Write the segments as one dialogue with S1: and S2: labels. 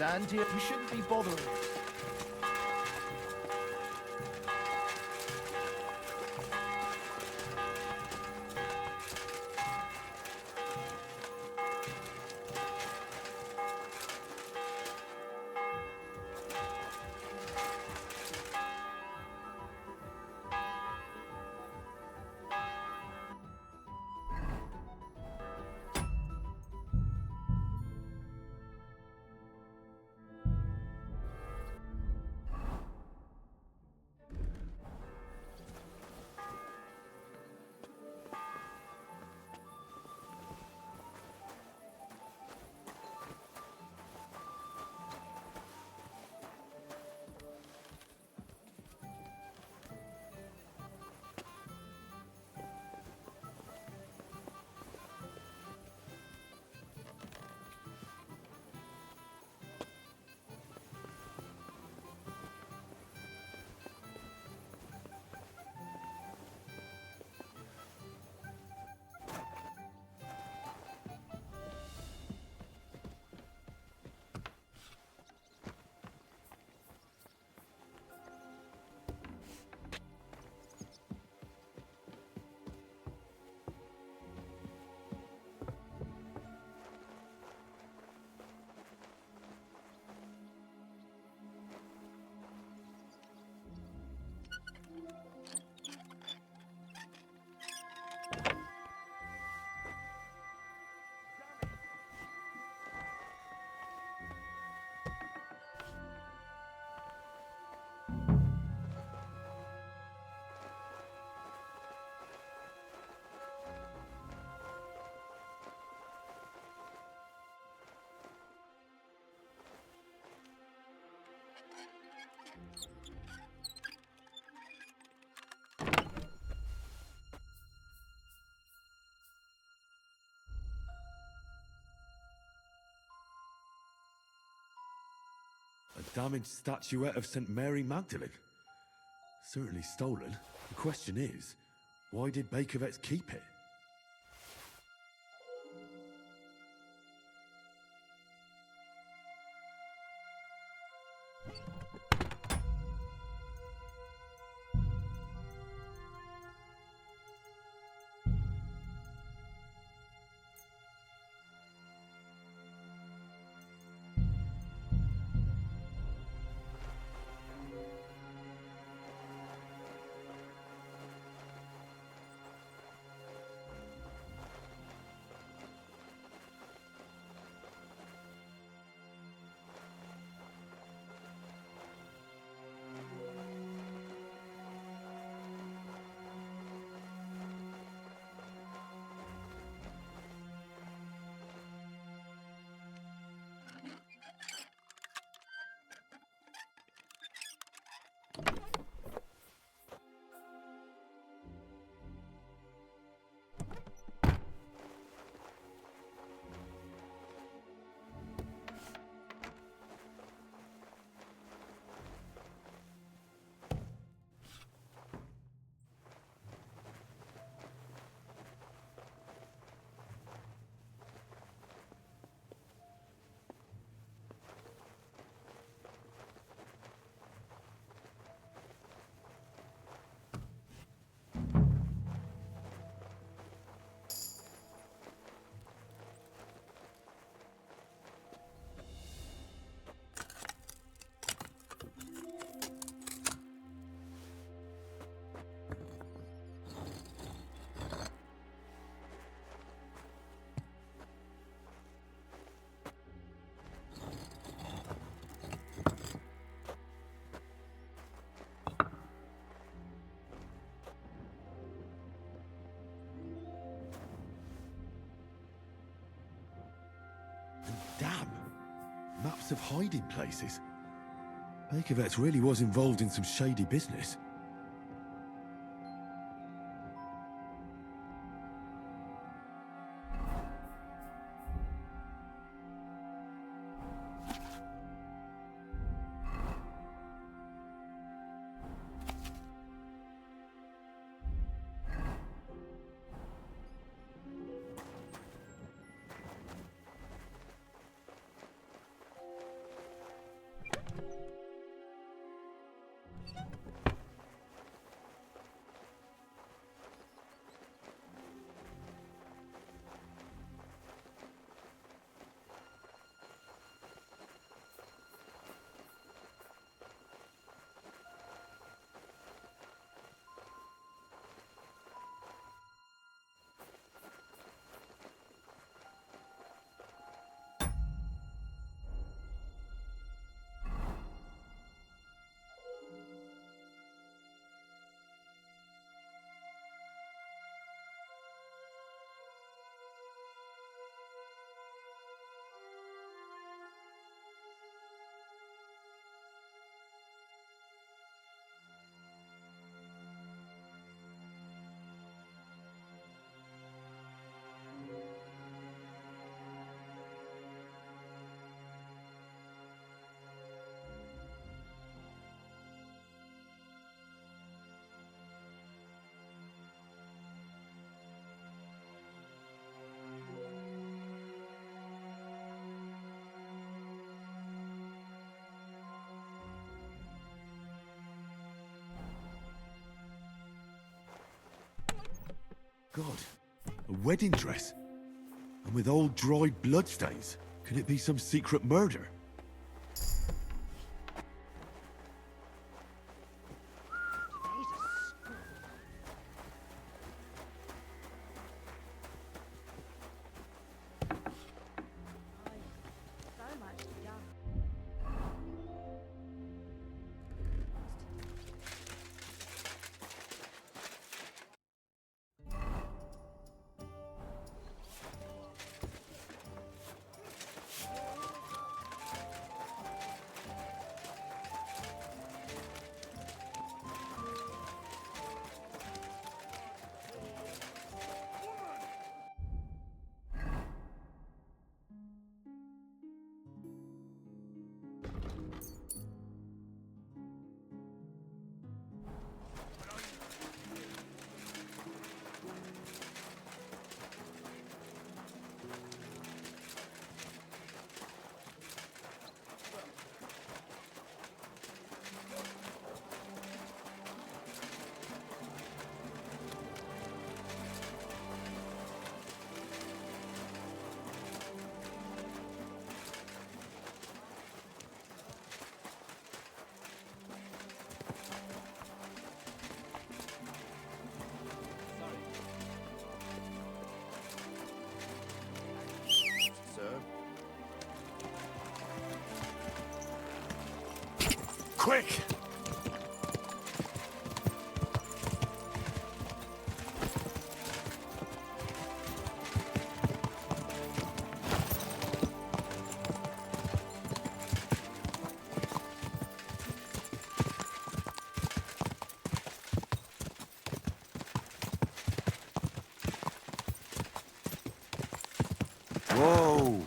S1: stand here. You shouldn't be bothering me.
S2: A damaged statuette of St. Mary Magdalene. Certainly stolen. The question is, why did Bakervetz keep it? Damn! Maps of hiding places. Bakervetz really was involved in some shady business. God, a wedding dress. And with old dried bloodstains. Could it be some secret murder? Quick! Whoa!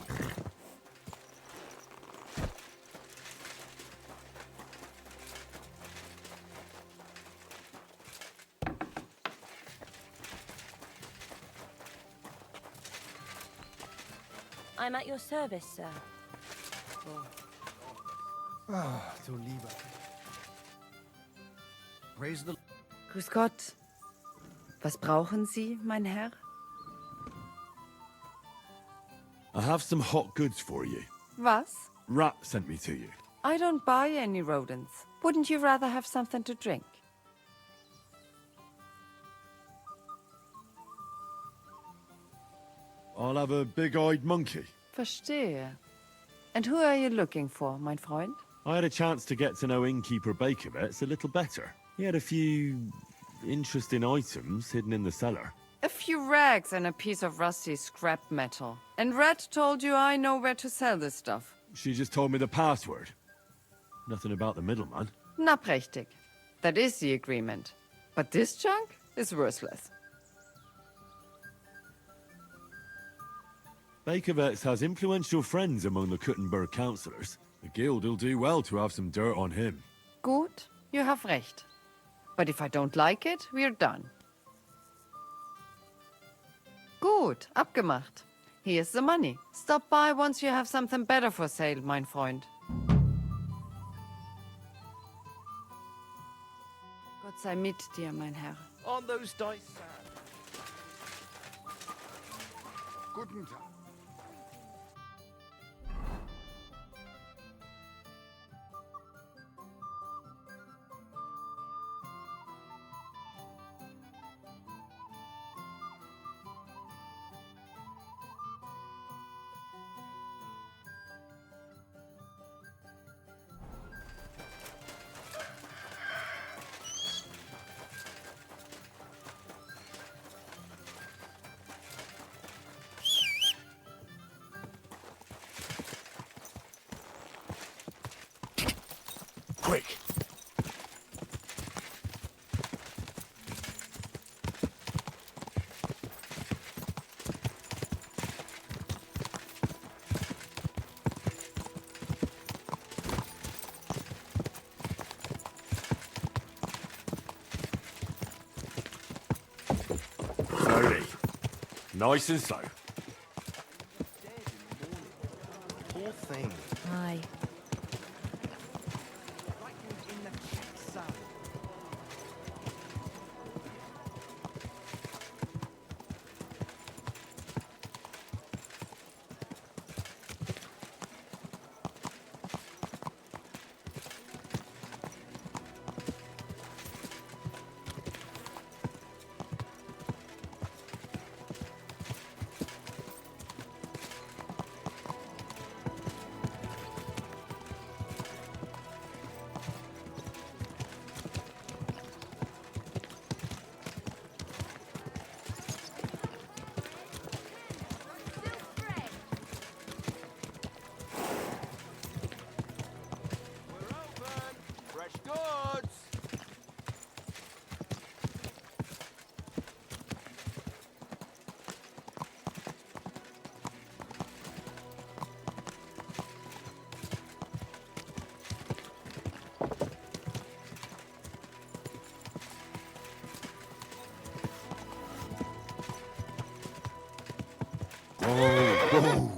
S3: I'm at your service, sir.
S1: Ah, du lieber. Praise the...
S4: Grüß Gott. Was brauchen Sie, mein Herr?
S2: I have some hot goods for you.
S4: Was?
S2: Rat sent me to you.
S4: I don't buy any rodents. Wouldn't you rather have something to drink?
S2: I'll have a big-eyed monkey.
S4: Verstehe. And who are you looking for, mein Freund?
S2: I had a chance to get to know innkeeper Bakovets a little better. He had a few interesting items hidden in the cellar.
S4: A few rags and a piece of rusty scrap metal. And Red told you I know where to sell this stuff.
S2: She just told me the password. Nothing about the middleman.
S4: Na prächtig. That is the agreement. But this junk is worthless.
S2: Bakovets has influential friends among the Kuttenberg councillors. The guild will do well to have some dirt on him.
S4: Gut, you have recht. But if I don't like it, we're done. Gut, abgemacht. Here's the money. Stop by once you have something better for sale, mein Freund. Gott sei mit dir, mein Herr.
S1: On those dice, sir. Guten Tag.
S2: Quick! Slowly. Nice and slow.
S1: Poor thing.
S3: Aye.
S1: Frightened in the check cell.
S2: Whoa!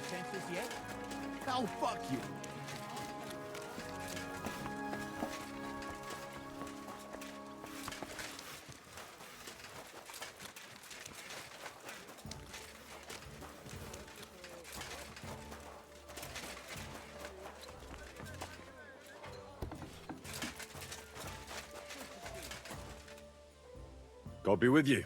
S1: Sensors yet? Oh, fuck you.
S2: God be with you.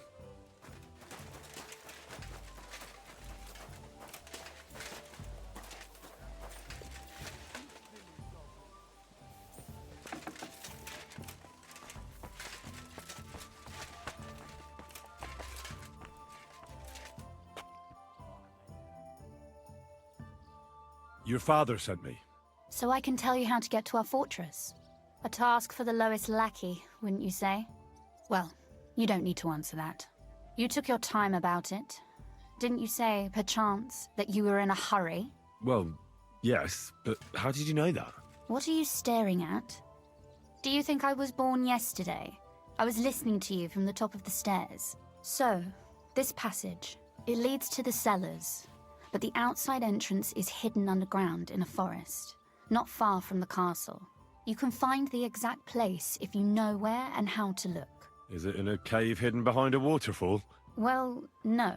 S2: Your father sent me.
S5: So I can tell you how to get to our fortress. A task for the lowest lackey, wouldn't you say? Well, you don't need to answer that. You took your time about it. Didn't you say, perchance, that you were in a hurry?
S2: Well, yes, but how did you know that?
S5: What are you staring at? Do you think I was born yesterday? I was listening to you from the top of the stairs. So, this passage, it leads to the cellars, but the outside entrance is hidden underground in a forest, not far from the castle. You can find the exact place if you know where and how to look.
S2: Is it in a cave hidden behind a waterfall?
S5: Well, no.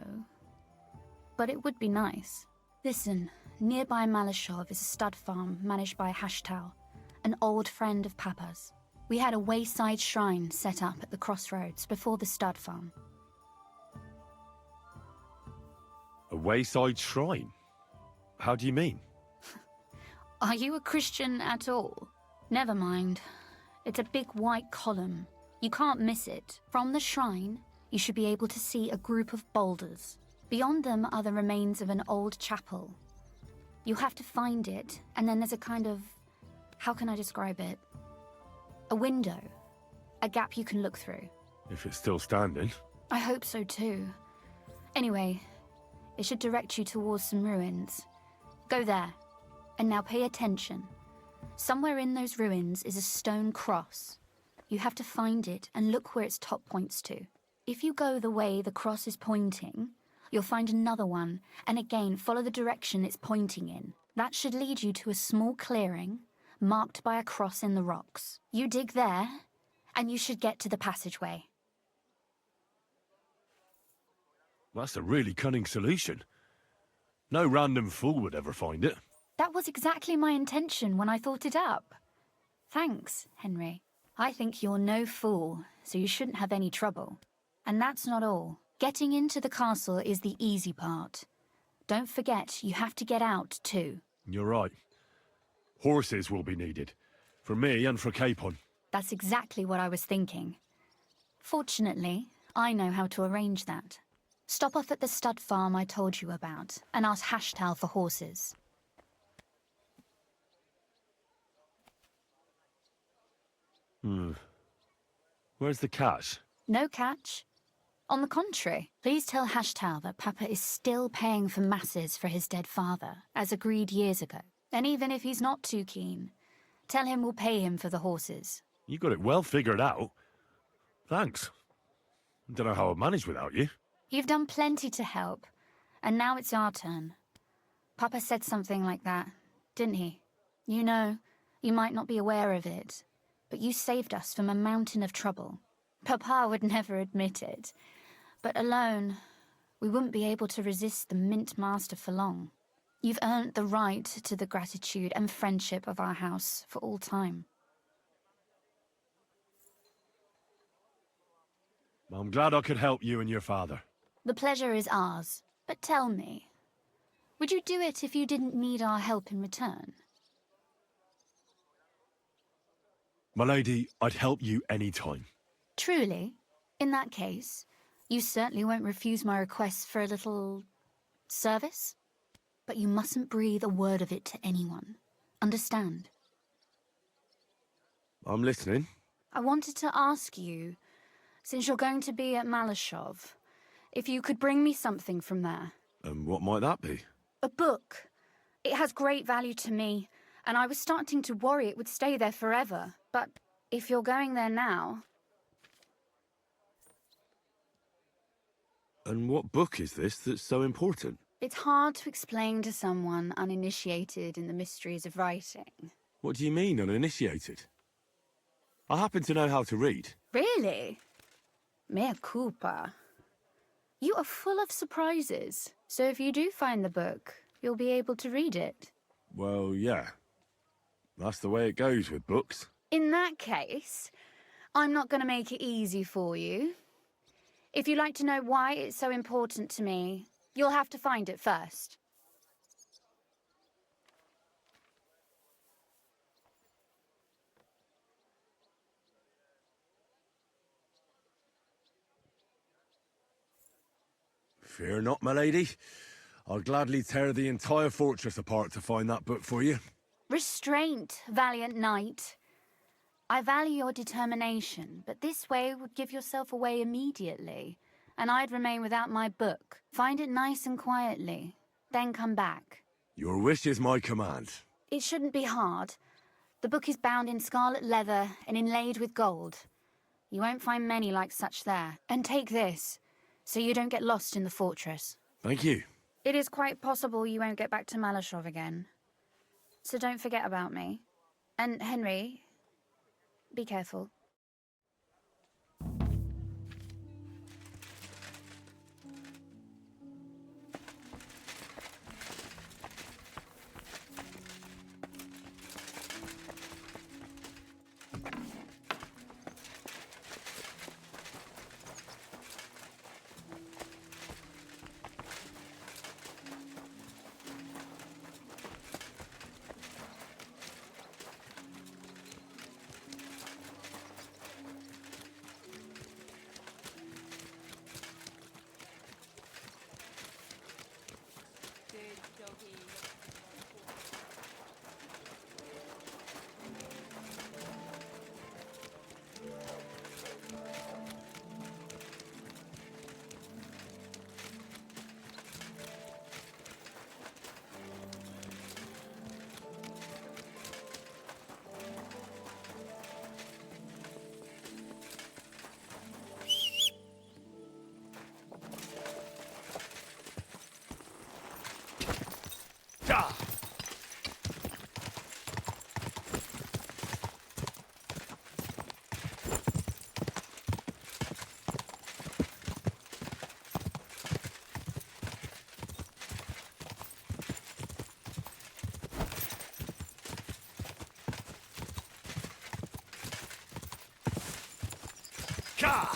S5: But it would be nice. Listen, nearby Malashov is a stud farm managed by Hashtal, an old friend of Papa's. We had a wayside shrine set up at the crossroads before the stud farm.
S2: A wayside shrine? How do you mean?
S5: Are you a Christian at all? Never mind. It's a big white column. You can't miss it. From the shrine, you should be able to see a group of boulders. Beyond them are the remains of an old chapel. You have to find it, and then there's a kind of... how can I describe it? A window. A gap you can look through.
S2: If it's still standing.
S5: I hope so too. Anyway, it should direct you towards some ruins. Go there. And now pay attention. Somewhere in those ruins is a stone cross. You have to find it and look where its top points to. If you go the way the cross is pointing, you'll find another one, and again follow the direction it's pointing in. That should lead you to a small clearing, marked by a cross in the rocks. You dig there, and you should get to the passageway.
S2: That's a really cunning solution. No random fool would ever find it.
S5: That was exactly my intention when I thought it up. Thanks, Henry. I think you're no fool, so you shouldn't have any trouble. And that's not all. Getting into the castle is the easy part. Don't forget, you have to get out too.
S2: You're right. Horses will be needed. For me and for Capon.
S5: That's exactly what I was thinking. Fortunately, I know how to arrange that. Stop off at the stud farm I told you about, and ask Hashtal for horses.
S2: Where's the catch?
S5: No catch. On the contrary, please tell Hashtal that Papa is still paying for masses for his dead father, as agreed years ago. And even if he's not too keen, tell him we'll pay him for the horses.
S2: You got it well figured out. Thanks. Don't know how I'd manage without you.
S5: You've done plenty to help, and now it's our turn. Papa said something like that, didn't he? You know, you might not be aware of it, but you saved us from a mountain of trouble. Papa would never admit it, but alone, we wouldn't be able to resist the Mint Master for long. You've earned the right to the gratitude and friendship of our house for all time.
S2: I'm glad I could help you and your father.
S5: The pleasure is ours, but tell me, would you do it if you didn't need our help in return?
S2: My lady, I'd help you any time.
S5: Truly? In that case, you certainly won't refuse my request for a little service? But you mustn't breathe a word of it to anyone. Understand?
S2: I'm listening.
S5: I wanted to ask you, since you're going to be at Malashov, if you could bring me something from there.
S2: And what might that be?
S5: A book. It has great value to me, and I was starting to worry it would stay there forever. But if you're going there now...
S2: And what book is this that's so important?
S5: It's hard to explain to someone uninitiated in the mysteries of writing.
S2: What do you mean, uninitiated? I happen to know how to read.
S5: Really? Mea culpa. You are full of surprises. So if you do find the book, you'll be able to read it.
S2: Well, yeah. That's the way it goes with books.
S5: In that case, I'm not going to make it easy for you. If you'd like to know why it's so important to me, you'll have to find it first.
S2: Fear not, my lady. I'll gladly tear the entire fortress apart to find that book for you.
S5: Restraint, valiant knight. I value your determination, but this way would give yourself away immediately, and I'd remain without my book. Find it nice and quietly, then come back.
S2: Your wish is my command.
S5: It shouldn't be hard. The book is bound in scarlet leather and inlaid with gold. You won't find many like such there. And take this, so you don't get lost in the fortress.
S2: Thank you.
S5: It is quite possible you won't get back to Malashov again. So don't forget about me. And Henry, be careful.
S2: Go!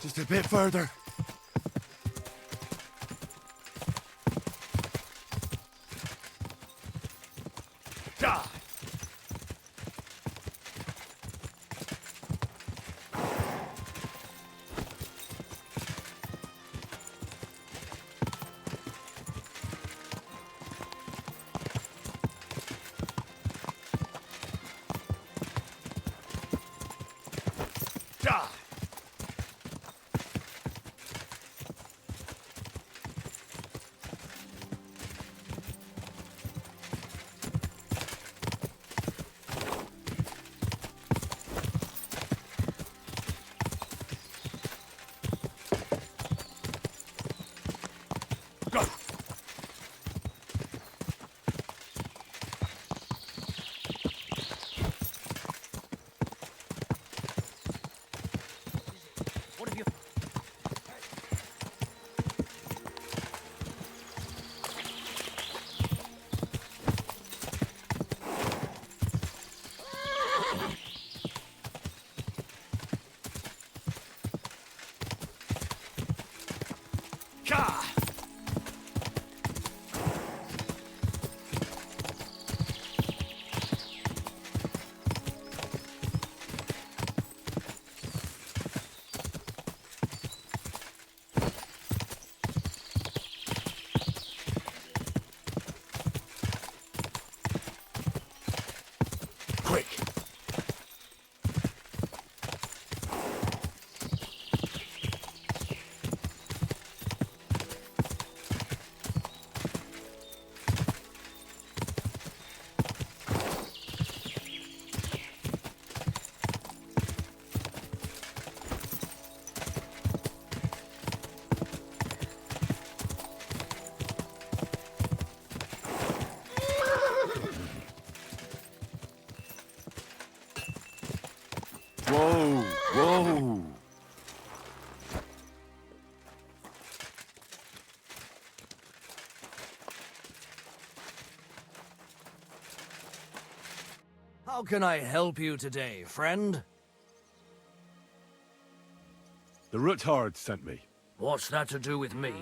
S2: Just a bit further. Whoa, whoa.
S6: How can I help you today, friend?
S2: The Ruthard sent me.
S6: What's that to do with me?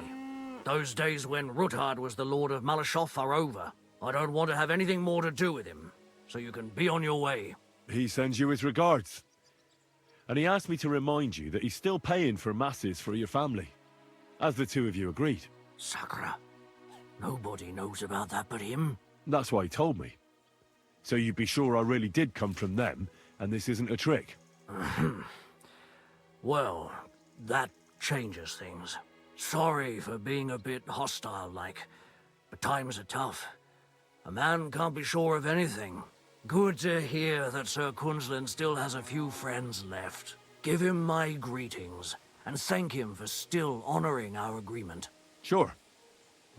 S6: Those days when Ruthard was the Lord of Malashov are over. I don't want to have anything more to do with him, so you can be on your way.
S2: He sends you his regards. And he asked me to remind you that he's still paying for masses for your family, as the two of you agreed.
S6: Sakura. Nobody knows about that but him.
S2: That's why he told me. So you'd be sure I really did come from them, and this isn't a trick.
S6: Well, that changes things. Sorry for being a bit hostile-like, but times are tough. A man can't be sure of anything. Good to hear that Sir Kunzlin still has a few friends left. Give him my greetings, and thank him for still honoring our agreement.
S2: Sure.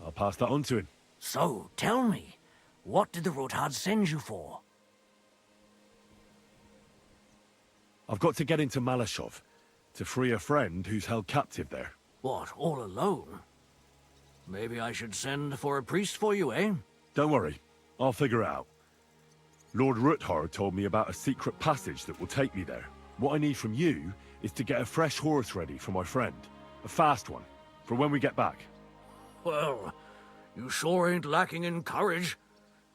S2: I'll pass that on to him.
S6: So, tell me, what did the Ruthard send you for?
S2: I've got to get into Malashov, To free a friend who's held captive there.
S6: What, all alone? Maybe I should send for a priest for you, eh?
S2: Don't worry, I'll figure it out. Lord Ruthard told me about a secret passage that will take me there. What I need from you is to get a fresh horse ready for my friend. A fast one, for when we get back.
S6: Well, you sure ain't lacking in courage.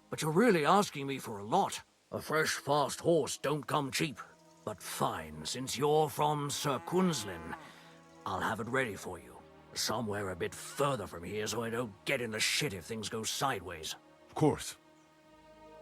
S6: But you're really asking me for a lot. A fresh, fast horse don't come cheap. But fine, since you're from Sir Quinslin, I'll have it ready for you. Somewhere a bit further from here so I don't get in the shit if things go sideways.
S2: Of course.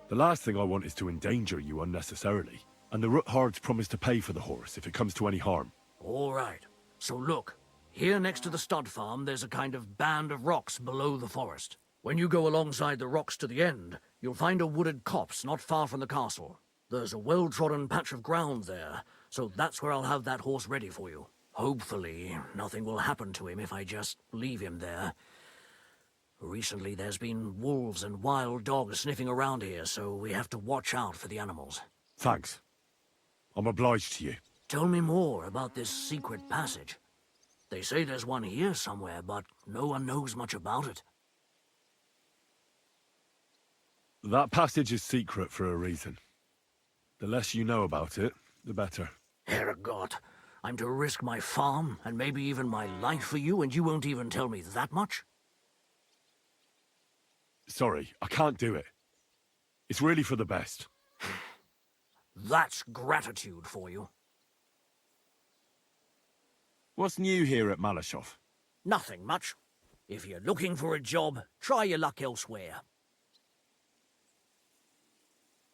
S2: The last thing I want is to endanger you unnecessarily. And the Ruthards promised to pay for the horse if it comes to any harm.
S6: All right. So look, here next to the stud farm there's a kind of band of rocks below the forest. When you go alongside the rocks to the end, you'll find a wooded copse not far from the castle. There's a well-trodden patch of ground there, so that's where I'll have that horse ready for you. Hopefully, nothing will happen to him if I just leave him there. Recently, there's been wolves and wild dogs sniffing around here, so we have to watch out for the animals.
S2: Thanks. I'm obliged to you.
S6: Tell me more about this secret passage. They say there's one here somewhere, but no one knows much about it.
S2: That passage is secret for a reason. The less you know about it, the better.
S6: Herrgott, I'm to risk my farm and maybe even my life for you, and you won't even tell me that much?
S2: Sorry, I can't do it. It's really for the best.
S6: That's gratitude for you.
S2: What's new here at Malashov?
S6: Nothing much. If you're looking for a job, try your luck elsewhere.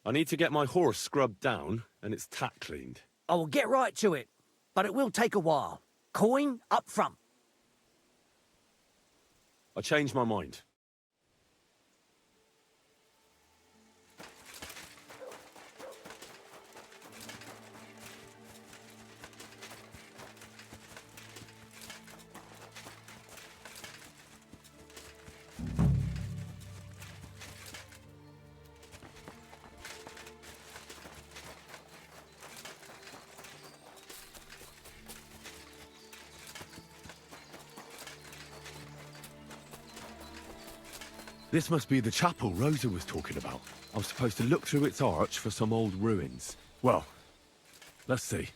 S2: I need to get my horse scrubbed down and its tack cleaned.
S6: I will get right to it, but it will take a while. Coin up front.
S2: I changed my mind. This must be the chapel Rosa was talking about. I'm supposed to look through its arch for some old ruins. Well, let's see.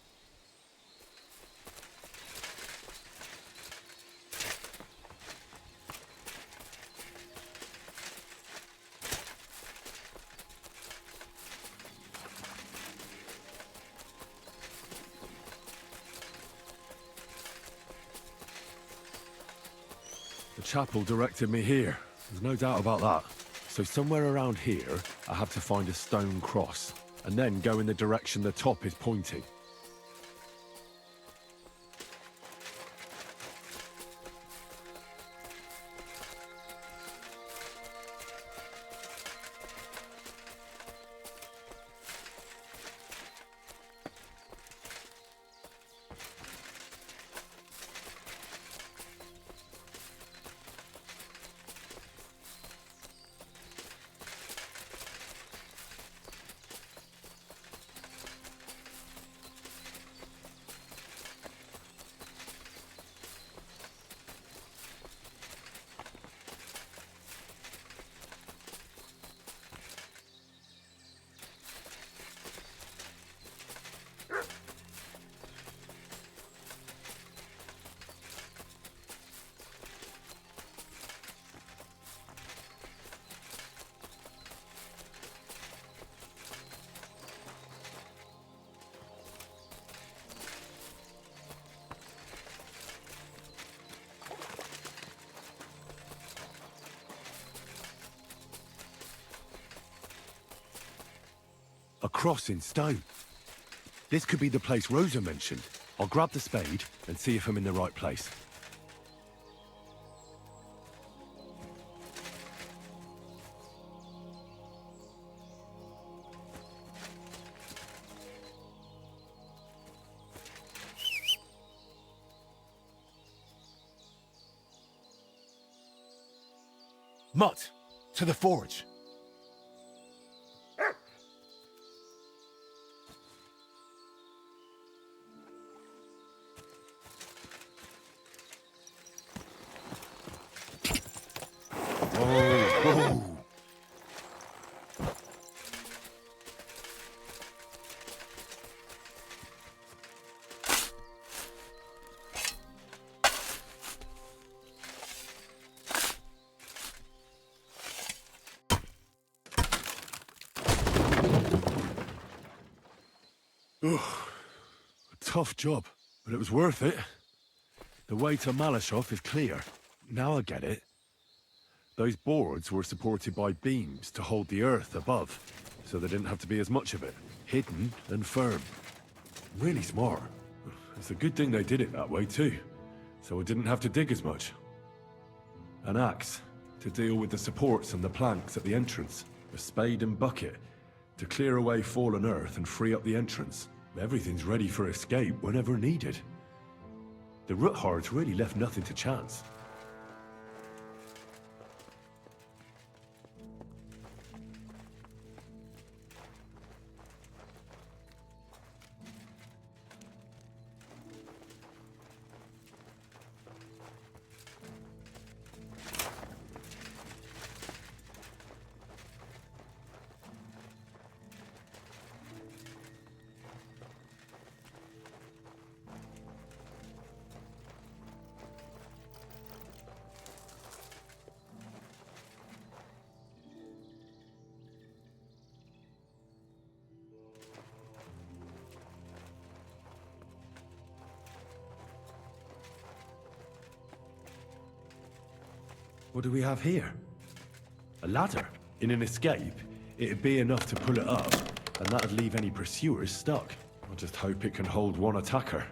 S2: The chapel directed me here. There's no doubt about that. So somewhere around here, I have to find a stone cross, and then go in the direction the top is pointing. A cross in stone. This could be the place Rosa mentioned. I'll grab the spade and see if I'm in the right place.
S1: Mutt, to the forge.
S2: A tough job, but it was worth it. The way to Malashov is clear. Now I get it. Those boards were supported by beams to hold the earth above, so there didn't have to be as much of it. Hidden and firm. Really smart. It's a good thing they did it that way too, so I didn't have to dig as much. An axe to deal with the supports and the planks at the entrance. A spade and bucket to clear away fallen earth and free up the entrance. Everything's ready for escape whenever needed. The Ruthards really left nothing to chance. What do we have here? A ladder. In an escape, it'd be enough to pull it up, and that'd leave any pursuers stuck. I just hope it can hold one attacker.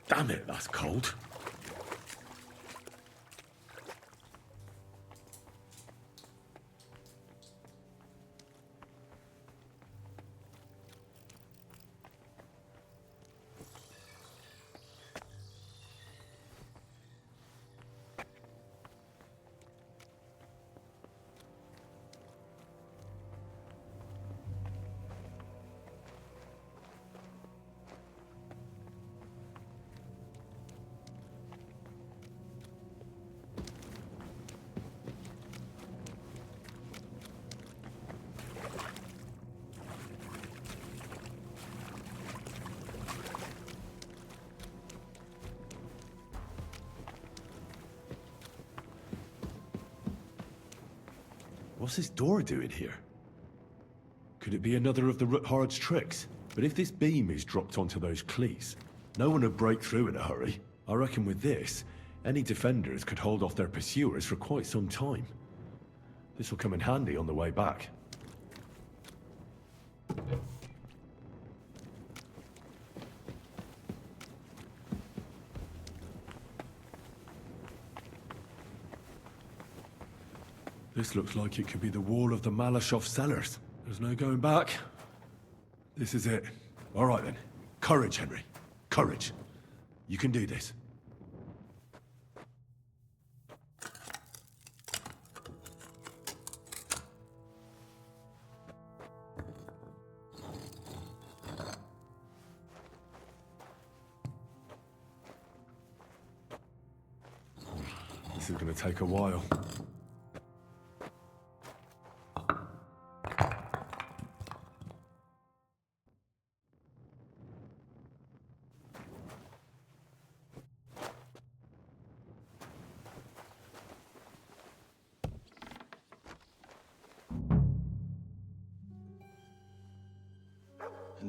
S2: Damn it, that's cold. What's this door doing here? Could it be another of the Ruthard's tricks? But if this beam is dropped onto those cleats, no one would break through in a hurry. I reckon with this, any defenders could hold off their pursuers for quite some time. This will come in handy on the way back. This looks like it could be the wall of the Malashov cellars. There's no going back. This is it. All right then. Courage, Henry. Courage. You can do this. This is going to take a while.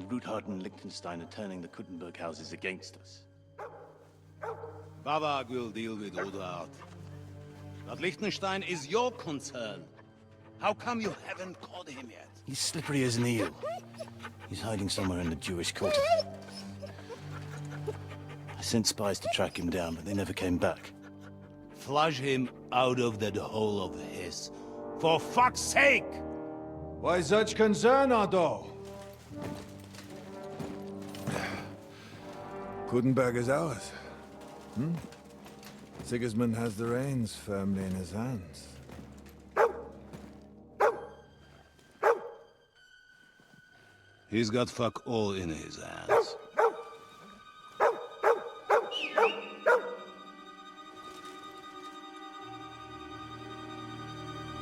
S7: Ruthard and Liechtenstein are turning the Kuttenberg houses against us.
S8: Bavag will deal with Ruthard. But Liechtenstein is your concern. How come you haven't caught him yet?
S7: He's slippery as an eel. He's hiding somewhere in the Jewish quarter. I sent spies to track him down, but they never came back.
S8: Flush him out of that hole of his. For fuck's sake!
S1: Why such concern, Otto? Kuttenberg is ours. Sigismund has the reins firmly in his hands.
S8: He's got fuck all in his hands.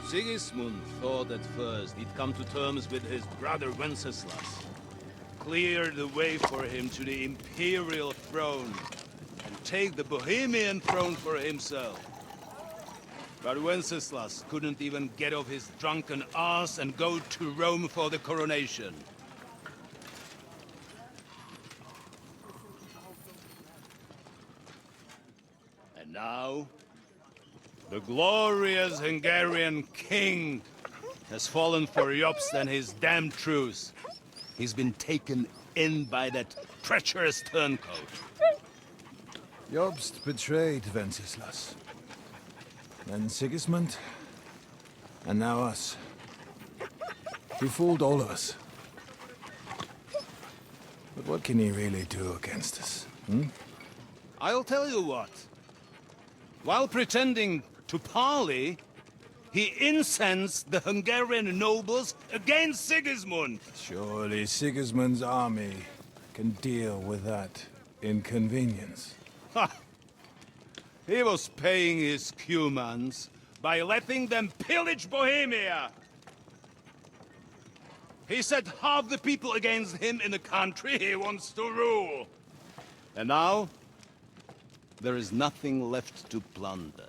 S8: Sigismund thought at first he'd come to terms with his brother Wenceslas, clear the way for him to the imperial throne, and take the Bohemian throne for himself. But Wenceslas couldn't even get off his drunken ass and go to Rome for the coronation. And now, the glorious Hungarian king has fallen for Jobst and his damned truce. He's been taken in by that treacherous turncoat.
S1: Jobst betrayed Wenceslas. Then Sigismund. And now us. He fooled all of us. But what can he really do against us?
S8: I'll tell you what. While pretending to parley, he incensed the Hungarian nobles against Sigismund.
S1: Surely Sigismund's army can deal with that inconvenience.
S8: Ha! He was paying his Cumans by letting them pillage Bohemia. He set half the people against him in the country he wants to rule. And now, there is nothing left to plunder.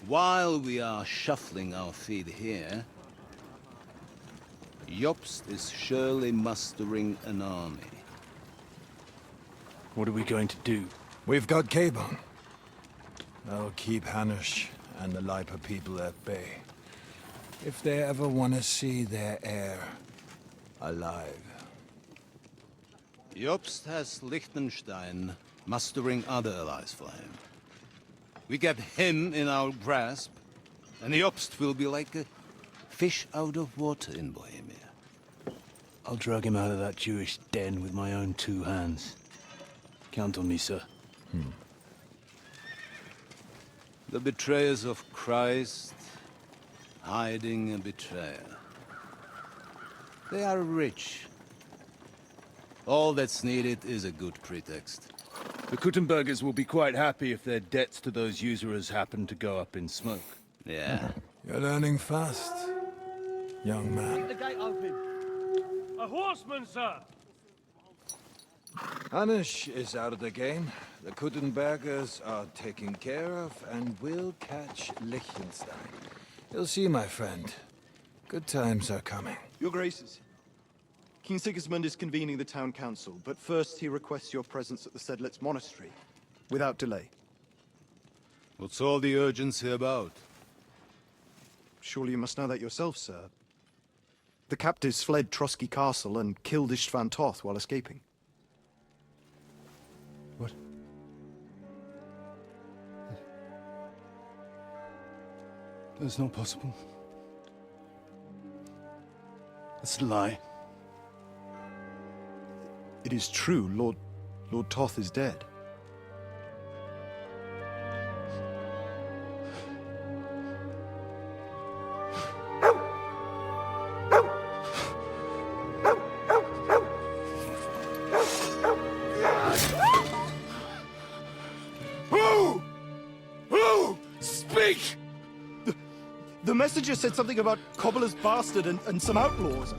S8: While we are shuffling our feet here, Jobst is surely mustering an army.
S7: What are we going to do?
S1: We've got Kabon. That'll keep Hanush and the Lipa people at bay. If they ever want to see their heir alive.
S8: Jobst has Liechtenstein mustering other allies for him. We get him in our grasp, and Jobst will be like a fish out of water in Bohemia.
S7: I'll drag him out of that Jewish den with my own 2 hands. Count on me, sir.
S8: The betrayers of Christ, hiding a betrayer. They are rich. All that's needed is a good pretext.
S9: The Kuttenbergers will be quite happy if their debts to those usurers happen to go up in smoke.
S8: Yeah.
S1: You're learning fast, young man.
S10: The gate open. A horseman, sir!
S1: Hanush is out of the game. The Kuttenbergers are taken care of, and we'll catch Liechtenstein. You'll see, my friend. Good times are coming.
S11: Your Graces, King Sigismund is convening the town council, but first he requests your presence at the Sedlitz monastery, without delay.
S8: What's all the urgency about?
S11: Surely you must know that yourself, sir. The captives fled Trotsky Castle and killed Istvan Toth while escaping.
S1: What?
S7: That's not possible. That's a lie.
S11: It is true, Lord Toth is dead.
S8: Who? Speak!
S11: The messenger said something about Cobbler's bastard and some outlaws.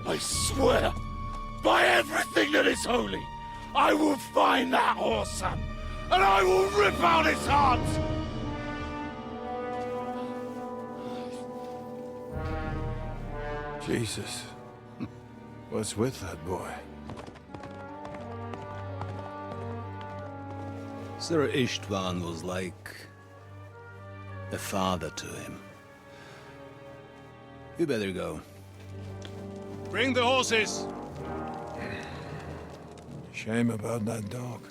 S8: I swear, by everything that is holy, I will find that whoreson, and I will rip out his heart!
S1: Jesus. What's with that boy?
S9: Sir Istvan was like a father to him. You better go.
S8: Bring the horses!
S1: Shame about that dog.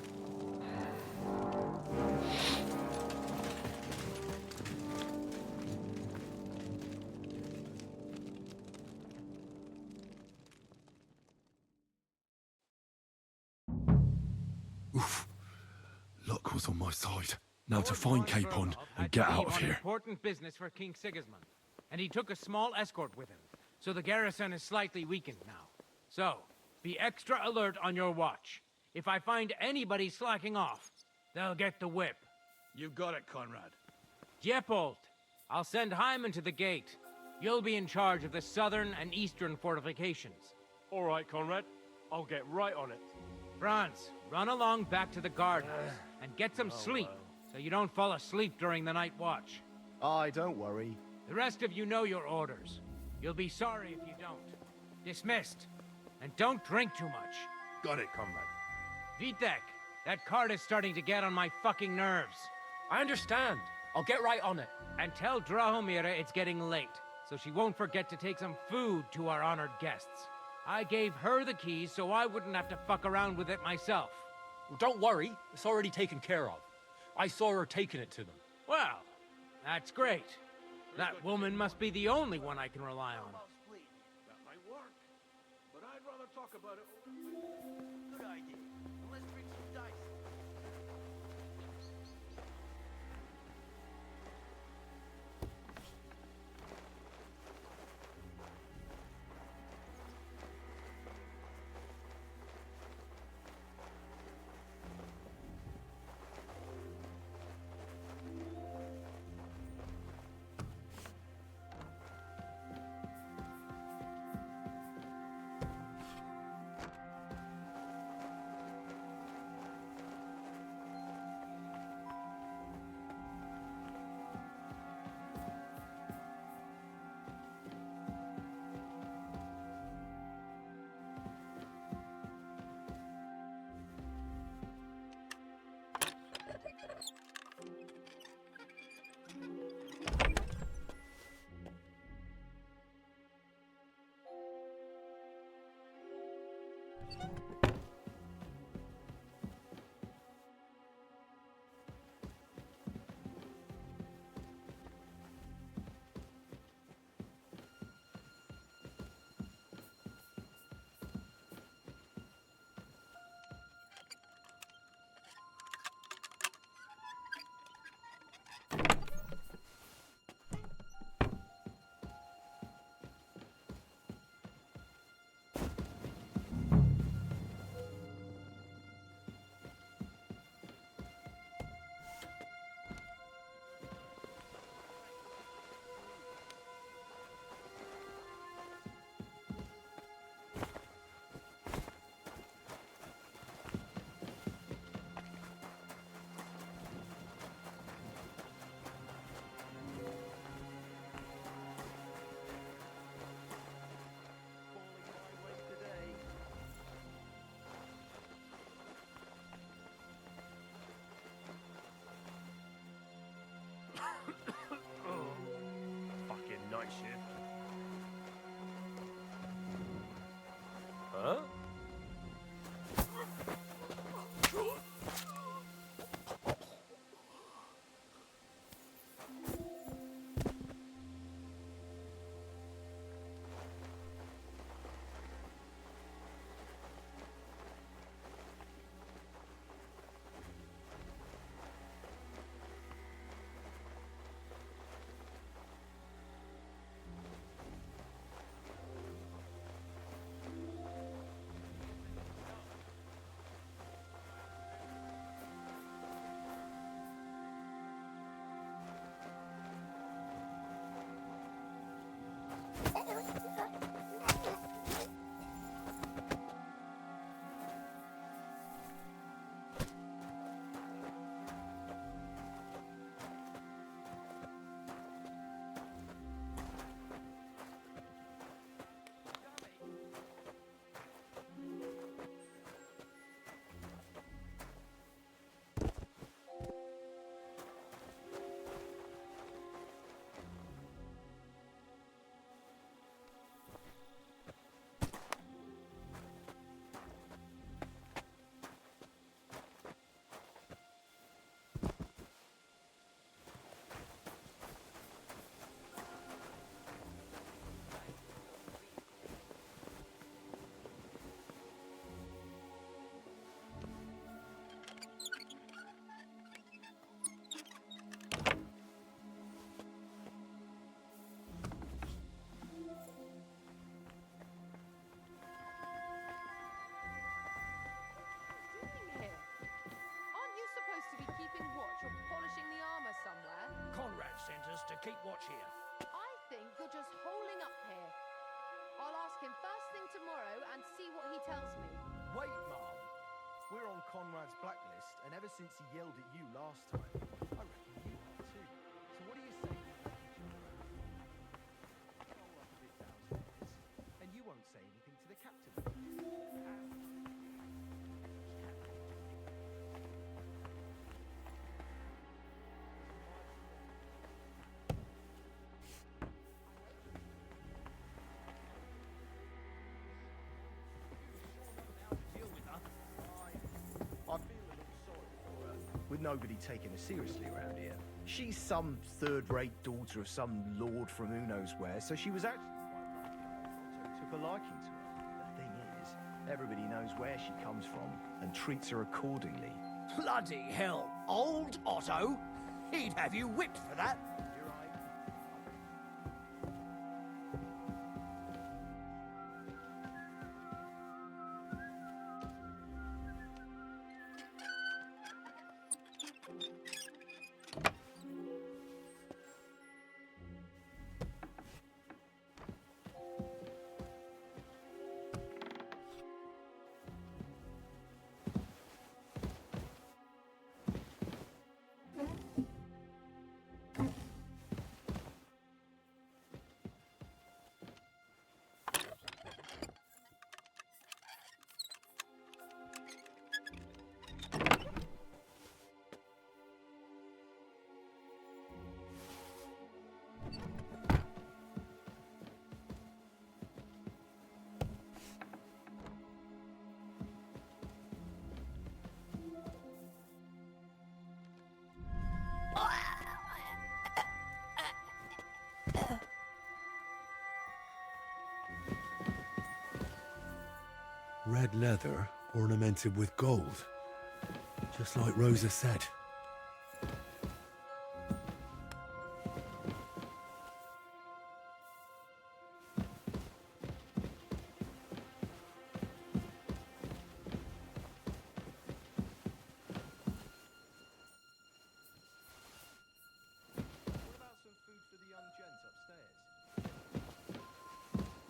S2: Oof. Luck was on my side. Now to find Capon and get out of here.
S12: Important business for King Sigismund, and he took a small escort with him, so the garrison is slightly weakened now. So, be extra alert on your watch. If I find anybody slacking off, they'll get the whip.
S8: You've got it, Conrad.
S12: Diepold, I'll send Hyman to the gate. You'll be in charge of the southern and eastern fortifications.
S10: All right, Conrad. I'll get right on it.
S12: Franz, run along back to the gardens and get some sleep, so you don't fall asleep during the night watch.
S11: Aye, don't worry.
S12: The rest of you know your orders. You'll be sorry if you don't. Dismissed. And don't drink too much.
S10: Got it, comrade.
S12: Vitek, that cart is starting to get on my fucking nerves.
S10: I understand. I'll get right on it.
S12: And tell Drahomira it's getting late, so she won't forget to take some food to our honored guests. I gave her the keys so I wouldn't have to fuck around with it myself.
S10: Well, don't worry. It's already taken care of. I saw her taking it to them.
S12: Well, that's great. That woman must be the only one I can rely on.
S8: That might work, but I'd rather talk about it.
S6: Good idea. Let's bring some dice.
S10: Fucking night shift. Huh?
S6: sent us to keep watch here.
S13: I think you're just holding up here. I'll ask him first thing tomorrow and see what he tells me.
S14: Wait, Mom. We're on Conrad's blacklist, and ever since he yelled at you last time, I reckon you are too. So what do you say? Roll up a bit downstairs, and you won't say anything to the captain. I feel a little sorry for her, with nobody taking her seriously around here. She's some third-rate daughter of some lord from who knows where, so she was actually quite lucky. So took a liking to her. The thing is, everybody knows where she comes from and treats her accordingly.
S6: Bloody hell, old Otto? He'd have you whipped for that.
S14: You're right.
S15: Red leather ornamented with gold, just like Rosa said.
S14: What about some food for the young gents upstairs?
S6: Drahomira's glad she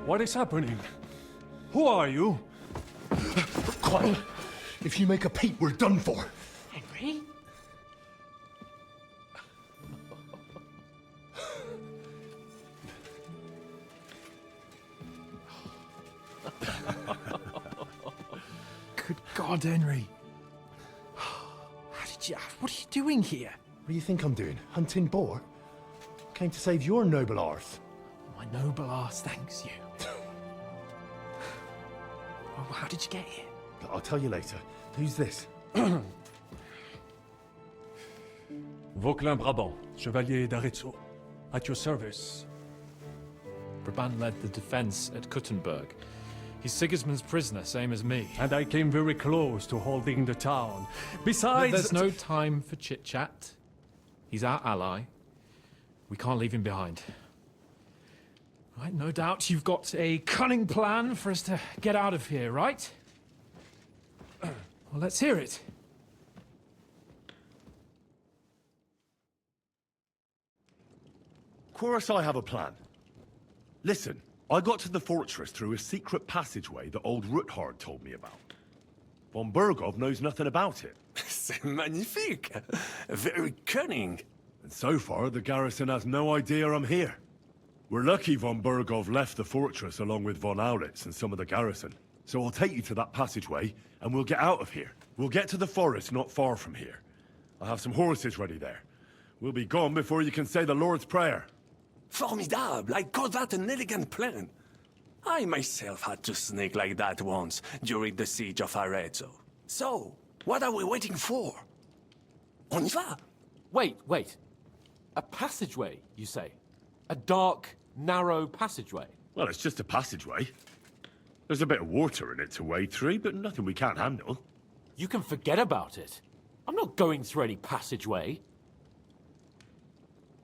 S10: What is happening? Who are you?
S15: Quiet! If you make a peep, we're done for.
S12: Henry?
S14: Good God, Henry. How did you... What are you doing here?
S15: What do you think I'm doing? Hunting boar? Came to save your noble arse.
S14: My noble arse thanks you. Oh, how did you get here?
S15: I'll tell you later. Who's this?
S10: Vauquelin Brabant, Chevalier d'Arezzo. At your service.
S16: Brabant led the defense at Kuttenberg. He's Sigismund's prisoner, same as me.
S17: And I came very close to holding the town. Besides...
S16: There's no time for chit-chat. He's our ally. We can't leave him behind. Right, no doubt you've got a cunning plan for us to get out of here, right? Well, let's hear it.
S2: Of course I have a plan. Listen, I got to the fortress through a secret passageway that old Ruthard told me about. Von Bergov knows nothing about it.
S18: C'est magnifique! Very cunning.
S2: And so far, the garrison has no idea I'm here. We're lucky von Bergov left the fortress along with von Aulitz and some of the garrison. So I'll take you to that passageway, and we'll get out of here. We'll get to the forest not far from here. I'll have some horses ready there. We'll be gone before you can say the Lord's Prayer.
S18: Formidable! I call that an elegant plan. I myself had to sneak like that once, during the siege of Arezzo. So, what are we waiting for? On y va!
S10: Wait. A passageway, you say? A dark, narrow passageway?
S2: Well, it's just a passageway. There's a bit of water in it to wade through, but nothing we can't handle.
S10: You can forget about it. I'm not going through any passageway.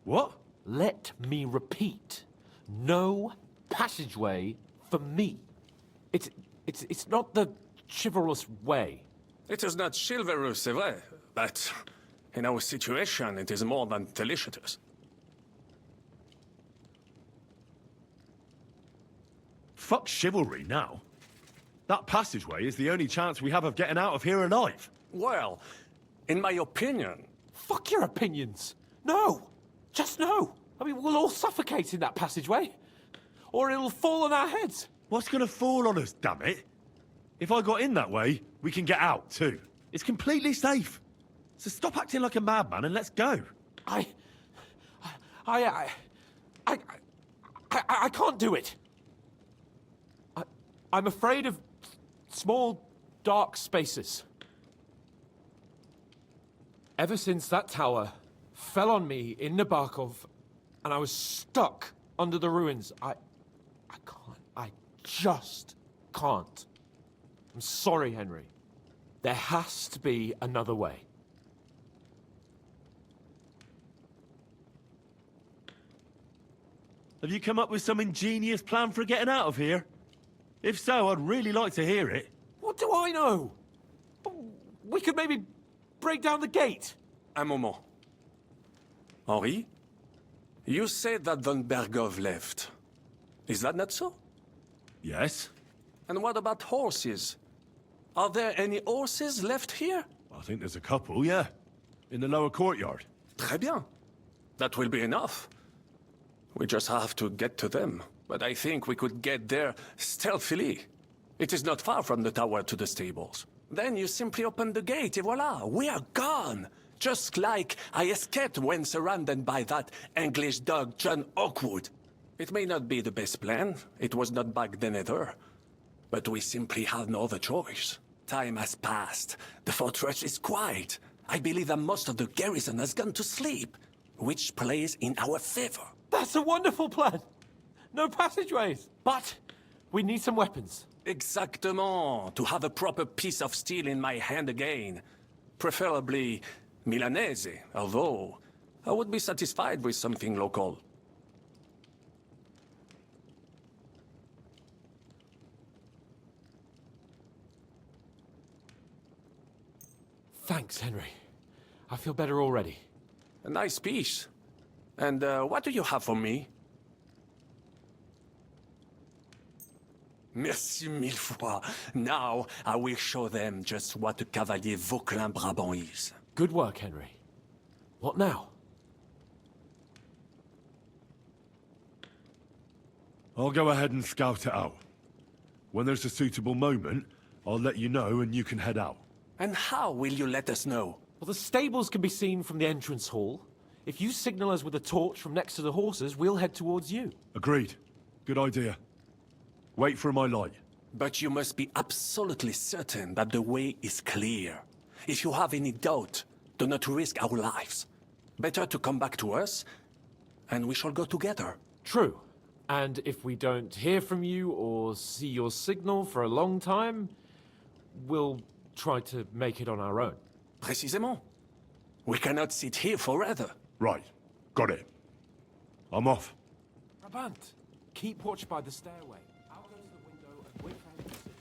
S2: What?
S10: Let me repeat. No passageway for me. It's not the chivalrous way.
S18: It is not chivalrous, c'est vrai, but in our situation, it is more than delicious.
S2: Fuck chivalry now. That passageway is the only chance we have of getting out of here alive.
S18: Well, in my opinion...
S10: Fuck your opinions! No! Just no! I mean, we'll all suffocate in that passageway. Or it'll fall on our heads.
S2: What's gonna fall on us, damn it? If I got in that way, we can get out, too. It's completely safe. So stop acting like a madman and let's go.
S10: I can't do it. I'm afraid of small, dark spaces. Ever since that tower fell on me in Nabokov, and I was stuck under the ruins, I just can't. I'm sorry, Henry. There has to be another way.
S2: Have you come up with some ingenious plan for getting out of here? If so, I'd really like to hear it.
S10: What do I know? We could maybe break down the gate.
S18: Un moment. Henri? You said that von Bergov left. Is that not so?
S2: Yes.
S18: And what about horses? Are there any horses left here?
S2: I think there's a couple, yeah. In the lower courtyard.
S18: Très bien. That will be enough. We just have to get to them. But I think we could get there stealthily. It is not far from the tower to the stables. Then you simply open the gate, et voila, we are gone! Just like I escaped when surrounded by that English dog John Oakwood. It may not be the best plan, it was not back then either. But we simply have no other choice. Time has passed. The fortress is quiet. I believe that most of the garrison has gone to sleep, which plays in our favor.
S10: That's a wonderful plan! No passageways! But we need some weapons.
S18: Exactement. To have a proper piece of steel in my hand again. Preferably Milanese, although I would be satisfied with something local.
S10: Thanks, Henry. I feel better already.
S18: A nice piece. And what do you have for me? Merci mille fois. Now, I will show them just what a Cavalier Vauquelin Brabant is.
S10: Good work, Henry. What now?
S2: I'll go ahead and scout it out. When there's a suitable moment, I'll let you know and you can head out.
S18: And how will you let us know?
S10: Well, the stables can be seen from the entrance hall. If you signal us with a torch from next to the horses, we'll head towards you.
S2: Agreed. Good idea. Wait for my light.
S18: But you must be absolutely certain that the way is clear. If you have any doubt, do not risk our lives. Better to come back to us, and we shall go together.
S10: True. And if we don't hear from you or see your signal for a long time, we'll try to make it on our own.
S18: Précisément. We cannot sit here forever.
S2: Right. Got it. I'm off.
S10: Brabant, keep watch by the stairway. I'll go to the window and wait for him to signal.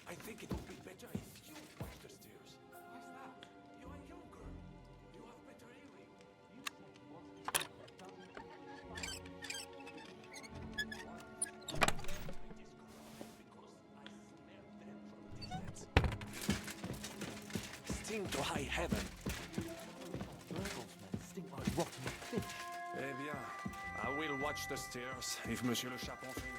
S18: I think it would be better if you watch the stairs.
S10: Why's that?
S18: You are younger. You have better hearing. Sting to high heaven.
S10: Stink like rotten fish.
S18: Eh bien, I will watch the stairs if Monsieur le Chapon insists.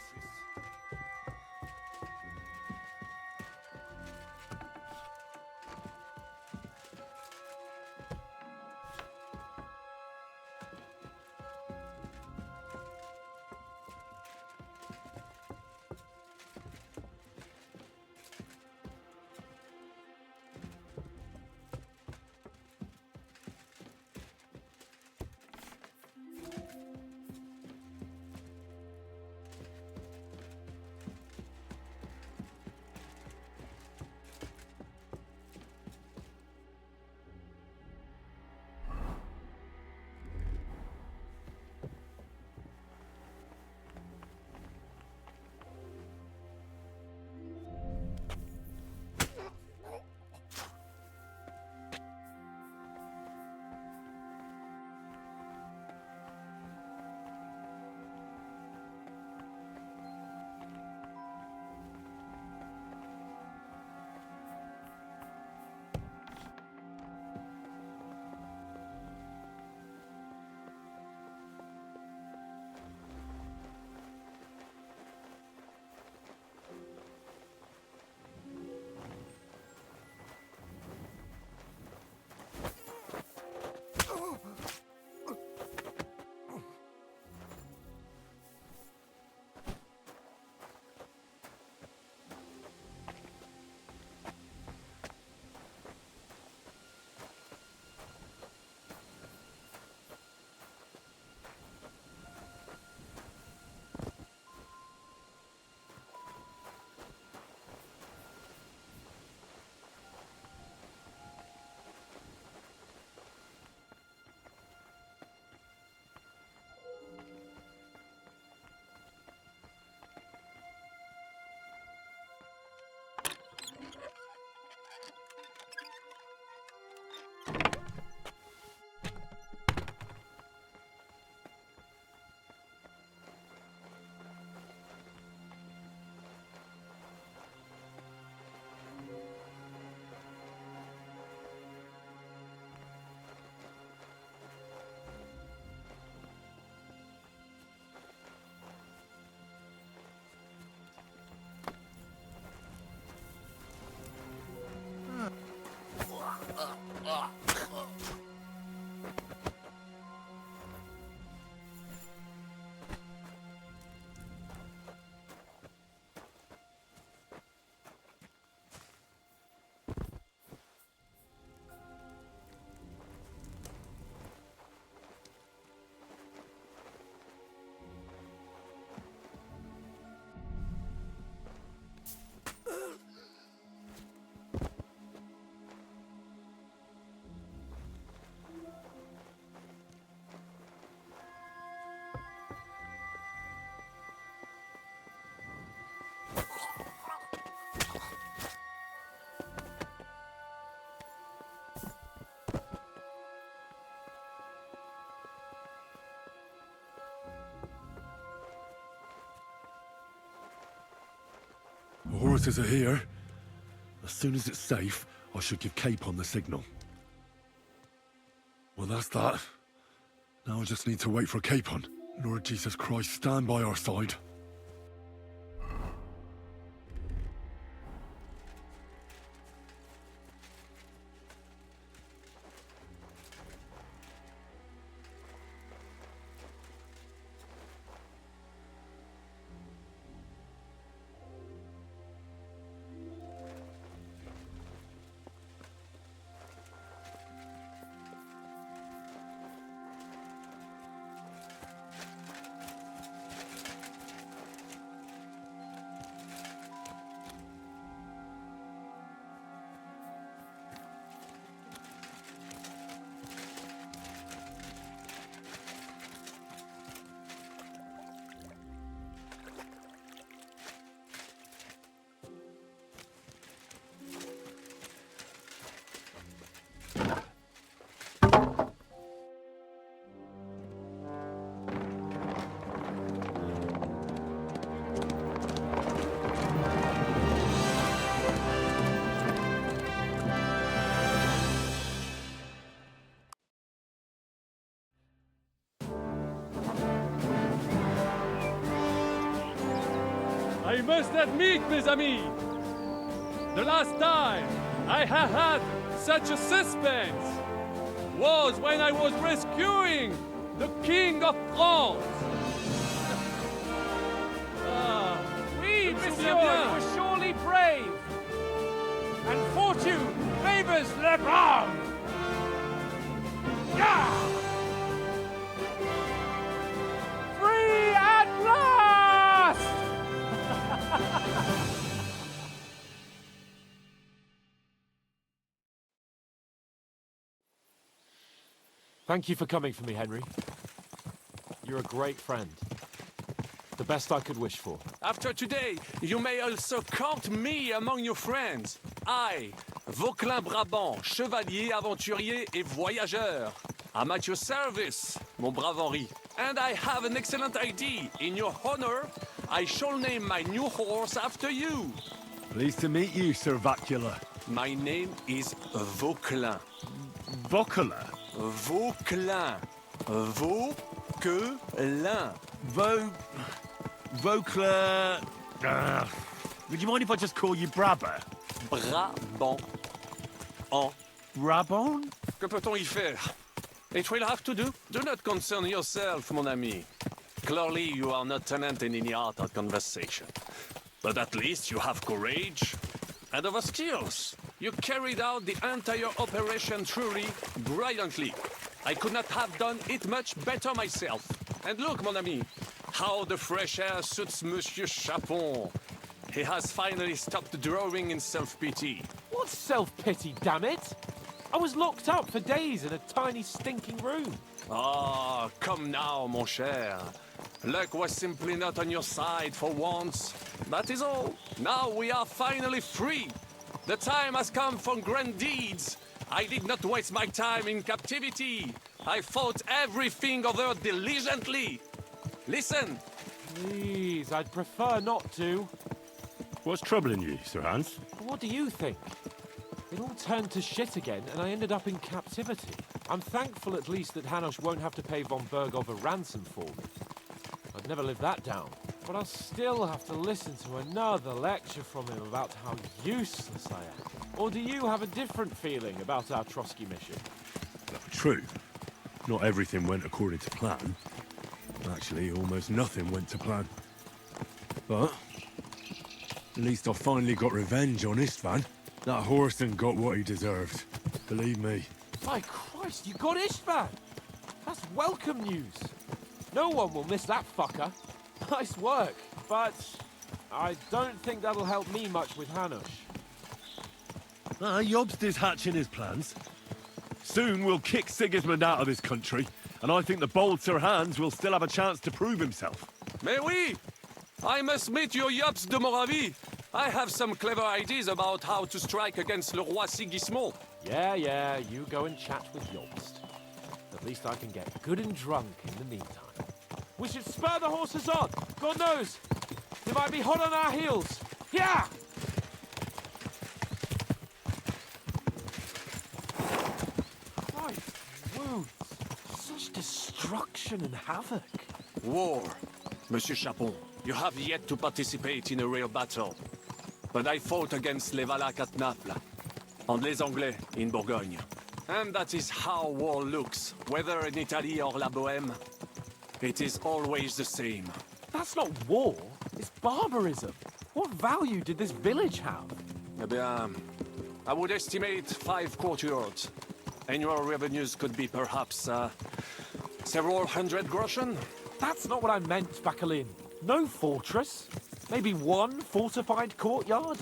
S2: Horses are here. As soon as it's safe, I should give Capon the signal. Well, that's that. Now I just need to wait for Capon. Lord Jesus Christ, stand by our side.
S17: I must admit, mes amis, the last time I have had such a suspense was when I was rescuing the King of France.
S12: Oui, monsieur, you were surely brave. And fortune favors le brave. Yeah! Free at last!
S16: Thank you for coming for me, Henry. You're a great friend. The best I could wish for.
S18: After today, you may also count me among your friends. I, Vauquelin Brabant, chevalier, aventurier et voyageur. I'm at your service, mon brave Henri. And I have an excellent idea. In your honor, I shall name my new horse after you.
S2: Pleased to meet you, Sir Vacula.
S18: My name is Vauquelin.
S2: Vauquelin?
S18: Vauquelin. Vauquelin.
S2: Vauquelin... would you mind if I just call you Brabber?
S18: Brabant. En.
S2: Brabant?
S18: Que peut-on y faire? It will have to do. Do not concern yourself, mon ami. Clearly, you are not tenant in any art or conversation. But at least you have courage and other skills. You carried out the entire operation truly brilliantly. I could not have done it much better myself. And look, mon ami, how the fresh air suits Monsieur Chapon. He has finally stopped drawing in self-pity.
S12: What self-pity, damn it? I was locked up for days in a tiny stinking room.
S18: Ah, come now, mon cher. Luck was simply not on your side for once. That is all. Now we are finally free. The time has come for grand deeds. I did not waste my time in captivity. I fought everything over diligently. Listen.
S12: Please, I'd prefer not to.
S2: What's troubling you, Sir Hans?
S12: What do you think? It all turned to shit again, and I ended up in captivity. I'm thankful at least that Hanush won't have to pay von Bergov a ransom for me. I'd never live that down. But I'll still have to listen to another lecture from him about how useless I am. Or do you have a different feeling about our Trotsky mission?
S2: True. Not everything went according to plan. Actually, almost nothing went to plan. But at least I finally got revenge on Istvan. That Horston got what he deserved. Believe me.
S12: My Christ, you got Istvan! That's welcome news. No one will miss that fucker. Nice work, but I don't think that'll help me much with Hanush.
S2: Jobst is hatching his plans. Soon we'll kick Sigismund out of this country, and I think the bold Sir Hans will still have a chance to prove himself.
S18: Mais oui! I must meet your Yops de Moravie. I have some clever ideas about how to strike against le roi Sigismund.
S12: Yeah, you go and chat with Jobst. At least I can get good and drunk in the meantime. We should spur the horses on. God knows, they might be hot on our heels. Yeah! Christ, wounds. Such destruction and havoc.
S18: War. Monsieur Chapon, you have yet to participate in a real battle. But I fought against les Valaques at Naples, and les Anglais in Bourgogne. And that is how war looks, whether in Italy or La Bohème. It is always the same.
S12: That's not war, it's barbarism. What value did this village have?
S18: Eh bien, I would estimate 5 courtyards. Annual revenues could be perhaps, several hundred groschen.
S12: That's not what I meant, Bakalin. No fortress. Maybe one fortified courtyard.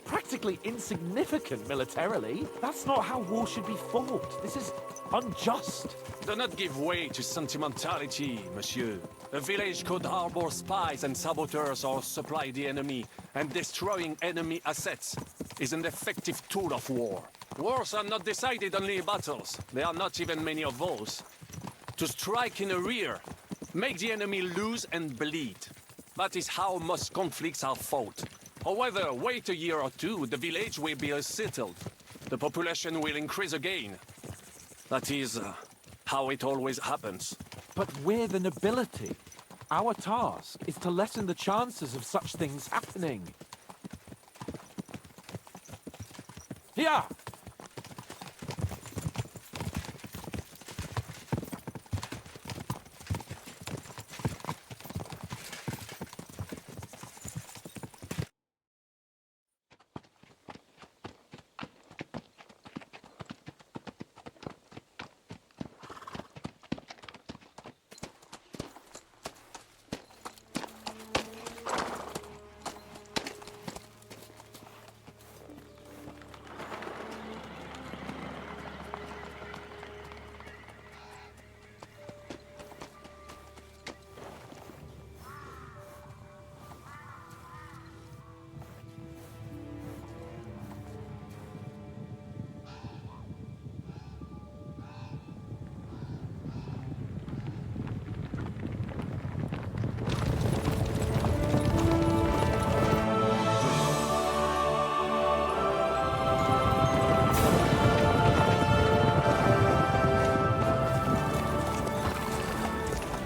S12: Practically insignificant militarily. That's not how war should be fought. This is unjust.
S18: Do not give way to sentimentality, monsieur. A village could harbor spies and saboteurs or supply the enemy, and destroying enemy assets is an effective tool of war. Wars are not decided only in battles. There are not even many of those. To strike in the rear, make the enemy lose and bleed. That is how most conflicts are fought. However, wait a year or two, the village will be settled. The population will increase again. That is how it always happens.
S12: But we're the nobility.
S10: Our task is to lessen the chances of such things happening. Here!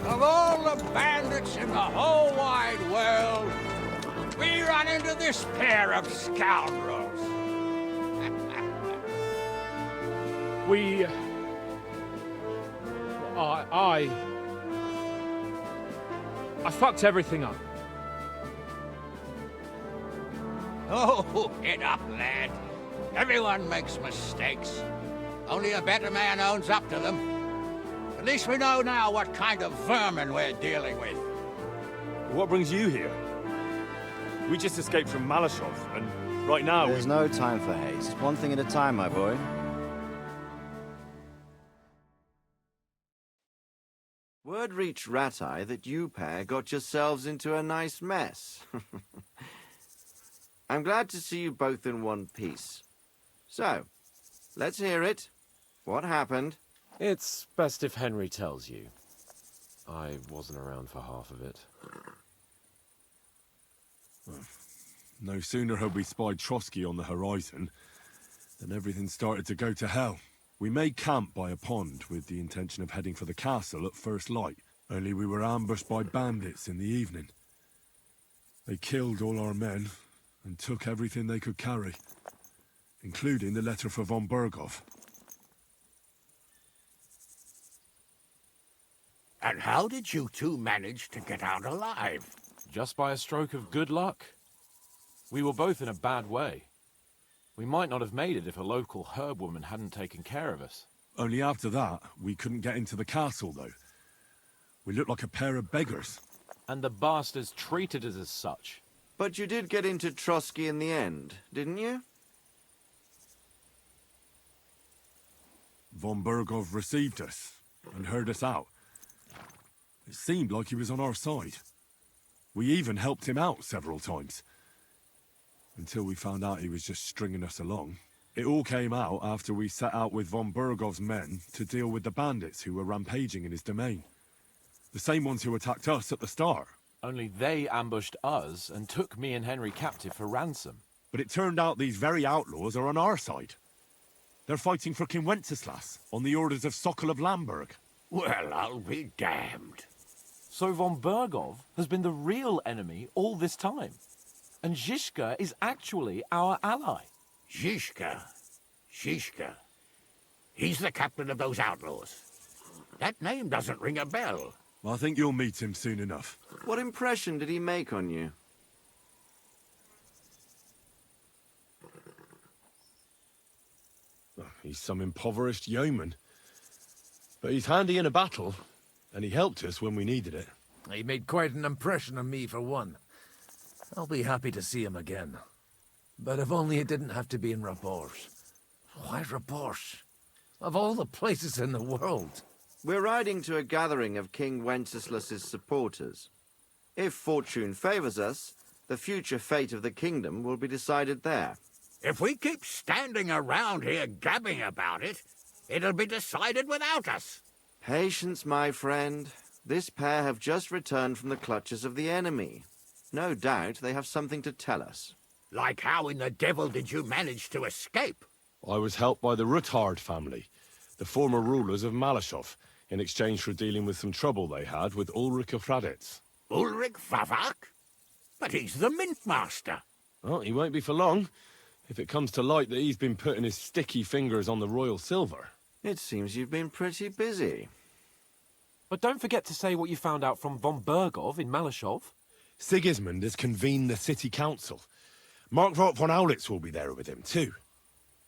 S19: Of all the bandits in the whole wide world, we run into this pair of scoundrels.
S16: I fucked everything up.
S19: Oh, get up, lad. Everyone makes mistakes. Only a better man owns up to them. At least we know now what kind of vermin we're dealing with.
S2: What brings you here? We just escaped from Malashov, and right now
S20: There's no time for haste. One thing at a time, my boy. Word reached Rat-Eye that you pair got yourselves into a nice mess. I'm glad to see you both in one piece. So, let's hear it. What happened?
S10: It's best if Henry tells you. I wasn't around for half of it.
S2: no sooner had we spied Trotsky on the horizon than everything started to go to hell. We made camp by a pond with the intention of heading for the castle at first light, only we were ambushed by bandits in the evening. They killed all our men and took everything they could carry, including the letter for von Berghoff.
S19: And how did you two manage to get out alive?
S10: Just by a stroke of good luck. We were both in a bad way. We might not have made it if a local herb woman hadn't taken care of us.
S2: Only after that, we couldn't get into the castle, though. We looked like a pair of beggars.
S10: And the bastards treated us as such.
S20: But you did get into Trotsky in the end, didn't you?
S2: Von Berghoff received us and heard us out. It seemed like he was on our side. We even helped him out several times. Until we found out he was just stringing us along. It all came out after we set out with von Berghoff's men to deal with the bandits who were rampaging in his domain. The same ones who attacked us at the start.
S10: Only they ambushed us and took me and Henry captive for ransom.
S2: But it turned out these very outlaws are on our side. They're fighting for King Wenceslas on the orders of Sokol of Lamberg.
S19: Well, I'll be damned.
S10: So von Berghoff has been the real enemy all this time. And Zizka is actually our ally.
S19: Zizka? Zizka? He's the captain of those outlaws. That name doesn't ring a bell.
S2: I think you'll meet him soon enough.
S20: What impression did he make on you?
S2: He's some impoverished yeoman. But he's handy in a battle, and he helped us when we needed it.
S21: He made quite an impression on me, for one. I'll be happy to see him again. But if only it didn't have to be in Rapport. Why Rapport? Of all the places in the world.
S20: We're riding to a gathering of King Wenceslas's supporters. If fortune favors us, the future fate of the kingdom will be decided there.
S19: If we keep standing around here gabbing about it, it'll be decided without us.
S20: Patience, my friend. This pair have just returned from the clutches of the enemy. No doubt they have something to tell us.
S19: Like how in the devil did you manage to escape?
S2: I was helped by the Ruthard family, the former rulers of Malashov, in exchange for dealing with some trouble they had with Ulrich of Raditz.
S19: Ulrich Favak? But he's the Mint Master.
S2: Well, he won't be for long, if it comes to light that he's been putting his sticky fingers on the royal silver.
S20: It seems you've been pretty busy.
S10: But don't forget to say what you found out from von Bergov in Malashov.
S2: Sigismund has convened the city council. Markvart von Aulitz will be there with him, too.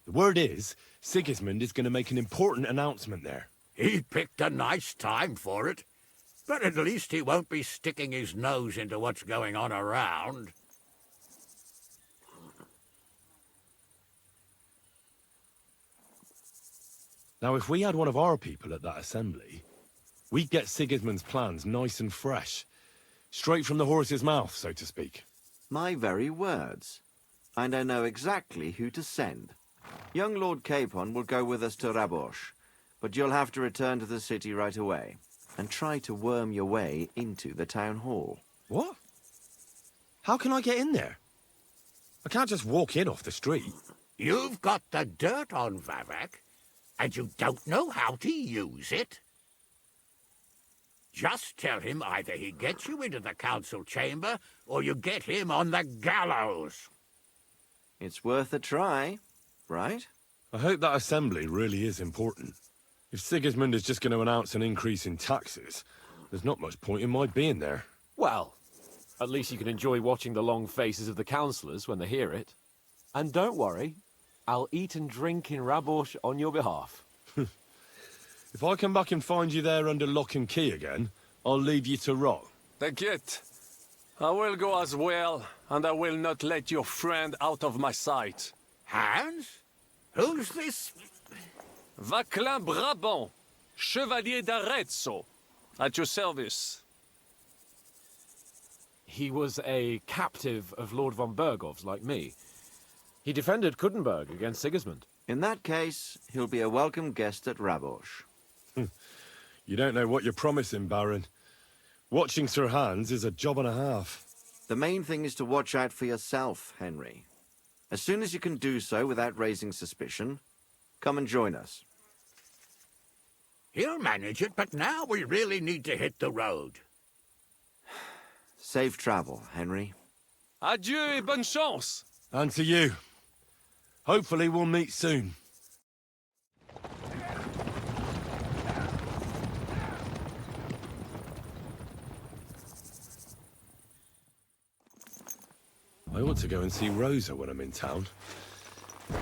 S2: The word is, Sigismund is going to make an important announcement there.
S19: He picked a nice time for it. But at least he won't be sticking his nose into what's going on around.
S2: Now, if we had one of our people at that assembly, we'd get Sigismund's plans nice and fresh. Straight from the horse's mouth, so to speak.
S20: My very words. And I know exactly who to send. Young Lord Capon will go with us to Rabosh, but you'll have to return to the city right away, and try to worm your way into the town hall.
S2: What? How can I get in there? I can't just walk in off the street.
S19: You've got the dirt on Vavak, and you don't know how to use it? Just tell him either he gets you into the council chamber, or you get him on the gallows.
S20: It's worth a try, right?
S2: I hope that assembly really is important. If Sigismund is just going to announce an increase in taxes, there's not much point in my being there.
S10: Well, at least you can enjoy watching the long faces of the councillors when they hear it. And don't worry, I'll eat and drink in Rabosh on your behalf.
S2: If I come back and find you there under lock and key again, I'll leave you to rot.
S18: T'inquiète. I will go as well, and I will not let your friend out of my sight.
S19: Hans? Who's this?
S18: Vaclin Brabant, Chevalier d'Arezzo, at your service.
S10: He was a captive of Lord von Bergov's, like me. He defended Kuttenberg against Sigismund.
S20: In that case, he'll be a welcome guest at Rabosh.
S2: You don't know what you're promising, Baron. Watching Sir Hans is a job and a half.
S20: The main thing is to watch out for yourself, Henry. As soon as you can do so without raising suspicion, come and join us.
S19: He'll manage it, but now we really need to hit the road.
S20: Safe travel, Henry.
S18: Adieu et bonne chance.
S2: And to you. Hopefully we'll meet soon. I ought to go and see Rosa when I'm in town.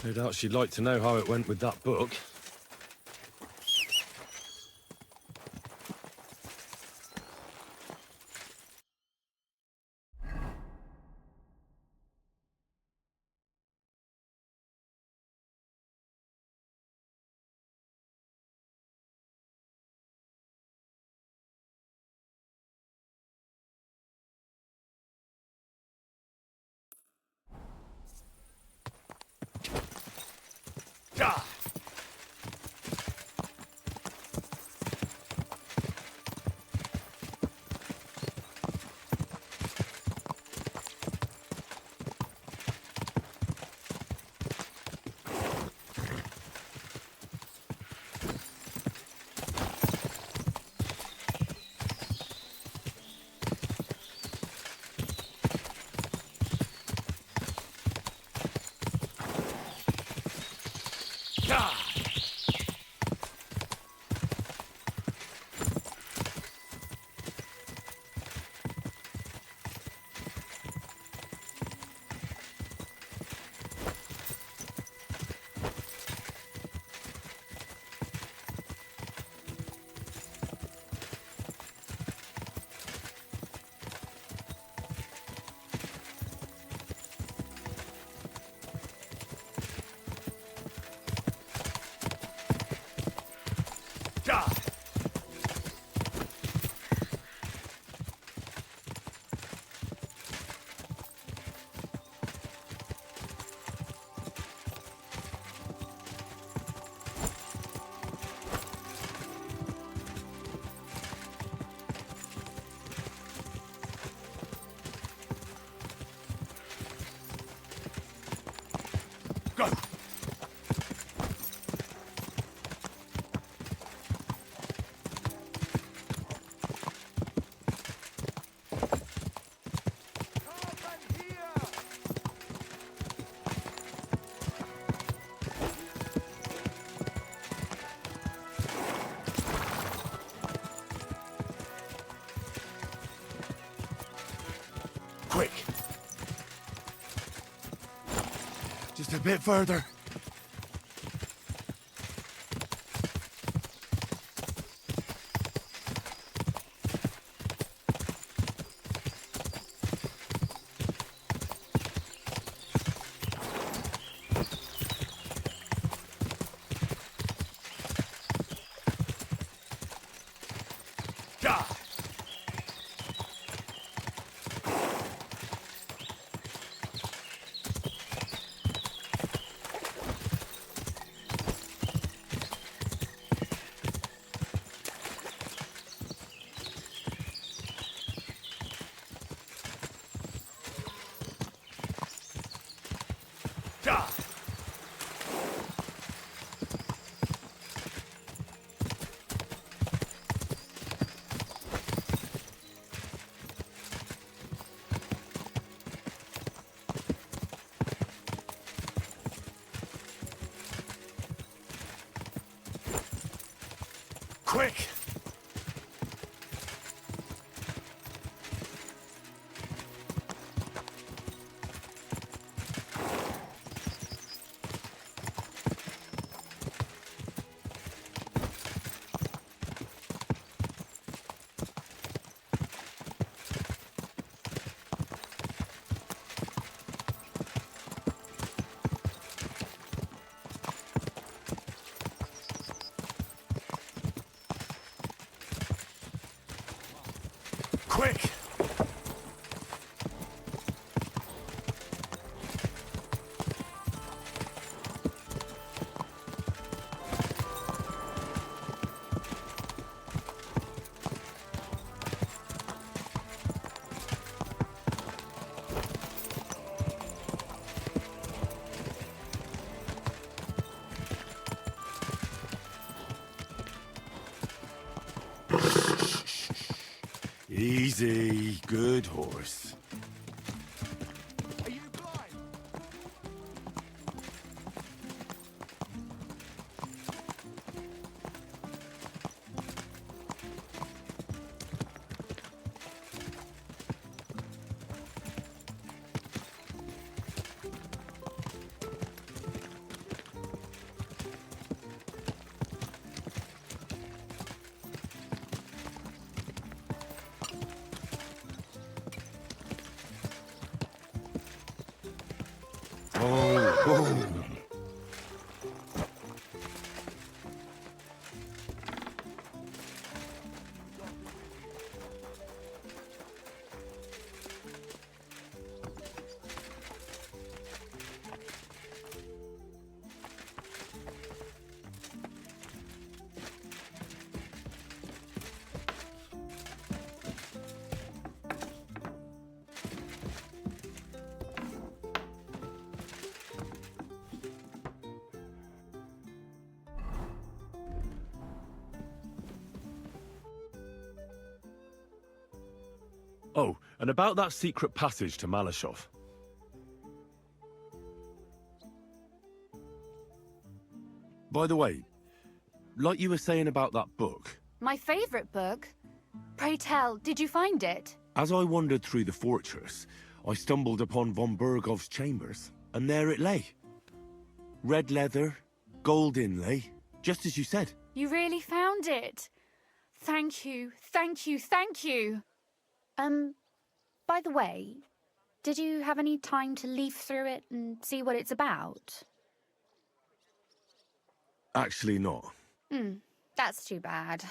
S2: No doubt she'd like to know how it went with that book. Just a bit further. Quick! Quick! Easy, good horse. Oh, and about that secret passage to Malashov. By the way, like you were saying about that book,
S5: My favourite book? Pray tell, did you find it?
S2: as I wandered through the fortress, I stumbled upon von Bergov's chambers, and there it lay. Red leather, gold inlay, just as you said.
S5: You really found it? Thank you, thank you, thank you. By the way, did you have any time to leaf through it and see what it's about?
S2: Actually not.
S5: That's too bad.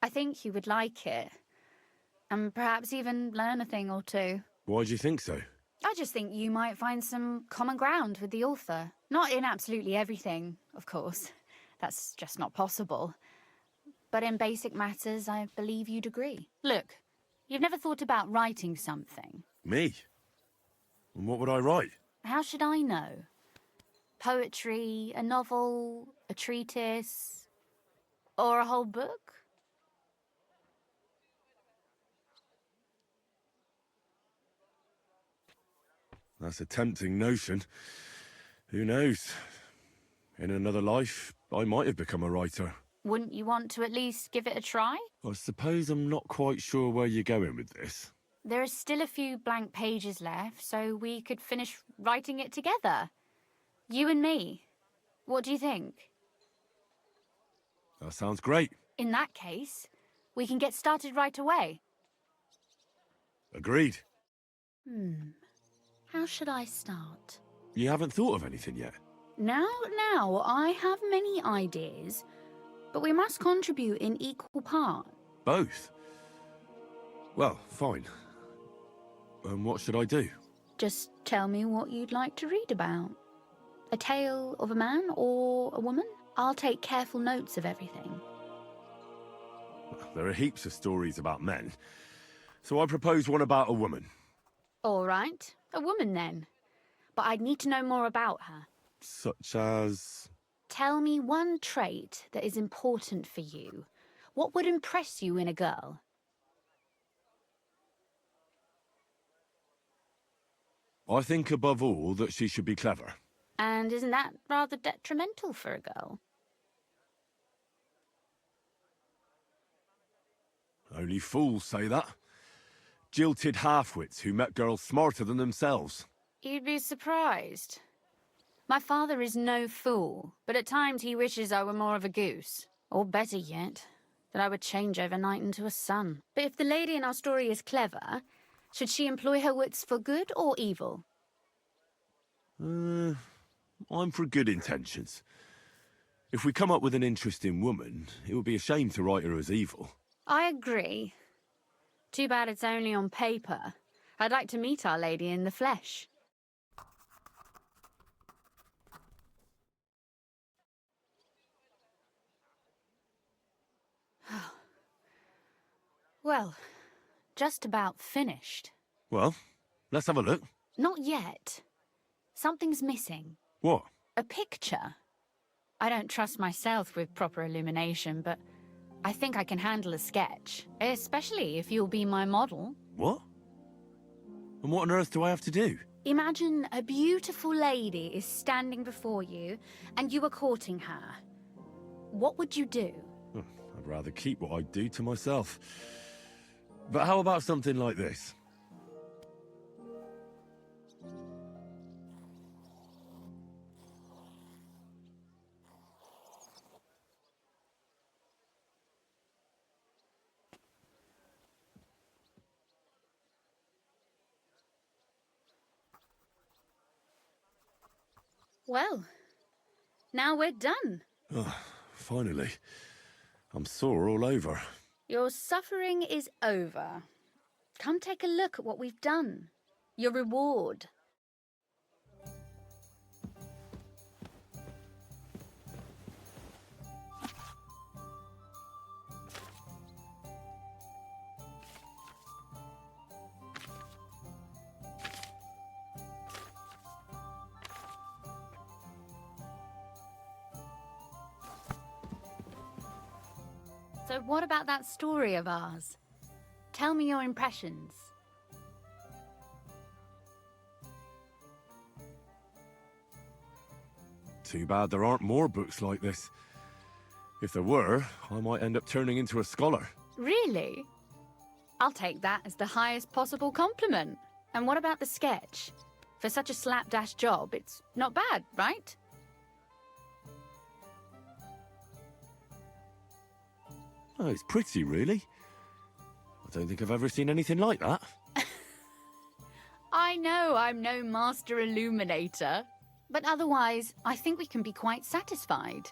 S5: I think you would like it. And perhaps even learn a thing or two.
S2: Why do you think so?
S5: I just think you might find some common ground with the author. Not in absolutely everything, of course. That's just not possible. But in basic matters, I believe you'd agree. Look, you've never thought about writing something.
S2: Me? And what would I write?
S5: How should I know? Poetry, a novel, a treatise, or a whole book?
S2: That's a tempting notion. Who knows? In another life, I might have become a writer.
S5: Wouldn't you want to at least give it a try?
S2: I suppose I'm not quite sure where you're going with this.
S5: There are still a few blank pages left, so we could finish writing it together. You and me. What do you think?
S2: That sounds great.
S5: In that case, we can get started right away.
S2: Agreed.
S5: How should I start?
S2: You haven't thought of anything yet?
S5: Now, I have many ideas, but we must contribute in equal part.
S2: Both? Well, fine. What should I do?
S5: Just tell me what you'd like to read about. A tale of a man or a woman? I'll take careful notes of everything.
S2: There are heaps of stories about men, so I propose one about a woman.
S5: All right, a woman then. But I'd need to know more about her.
S2: Such as...
S5: Tell me one trait that is important for you. What would impress you in a girl?
S2: I think above all that she should be clever.
S5: And isn't that rather detrimental for a girl?
S2: Only fools say that. Jilted half-wits who met girls smarter than themselves.
S5: You'd be surprised. My father is no fool, but at times he wishes I were more of a goose. Or better yet, that I would change overnight into a sun. But if the lady in our story is clever, should she employ her wits for good or evil?
S2: I'm for good intentions. If we come up with an interesting woman, it would be a shame to write her as evil.
S5: I agree. Too bad it's only on paper. I'd like to meet our lady in the flesh. Well, just about finished.
S2: Well, let's have a look.
S5: Not yet. Something's missing.
S2: What?
S5: A picture. I don't trust myself with proper illumination, but I think I can handle a sketch, especially if you'll be my model.
S2: What? And what on earth do I have to do?
S5: Imagine a beautiful lady is standing before you, and you are courting her. What would you do?
S2: I'd rather keep what I do to myself. But how about something like this?
S5: Well, now we're done.
S2: Oh, finally. I'm sore all over.
S5: Your suffering is over. Come take a look at what we've done. Your reward. So what about that story of ours? Tell me your impressions.
S2: Too bad there aren't more books like this. If there were, I might end up turning into a scholar.
S5: Really? I'll take that as the highest possible compliment. And what about the sketch? For such a slapdash job, it's not bad, right?
S2: Oh, it's pretty, really. I don't think I've ever seen anything like that.
S5: I know I'm no master illuminator, but otherwise, I think we can be quite satisfied.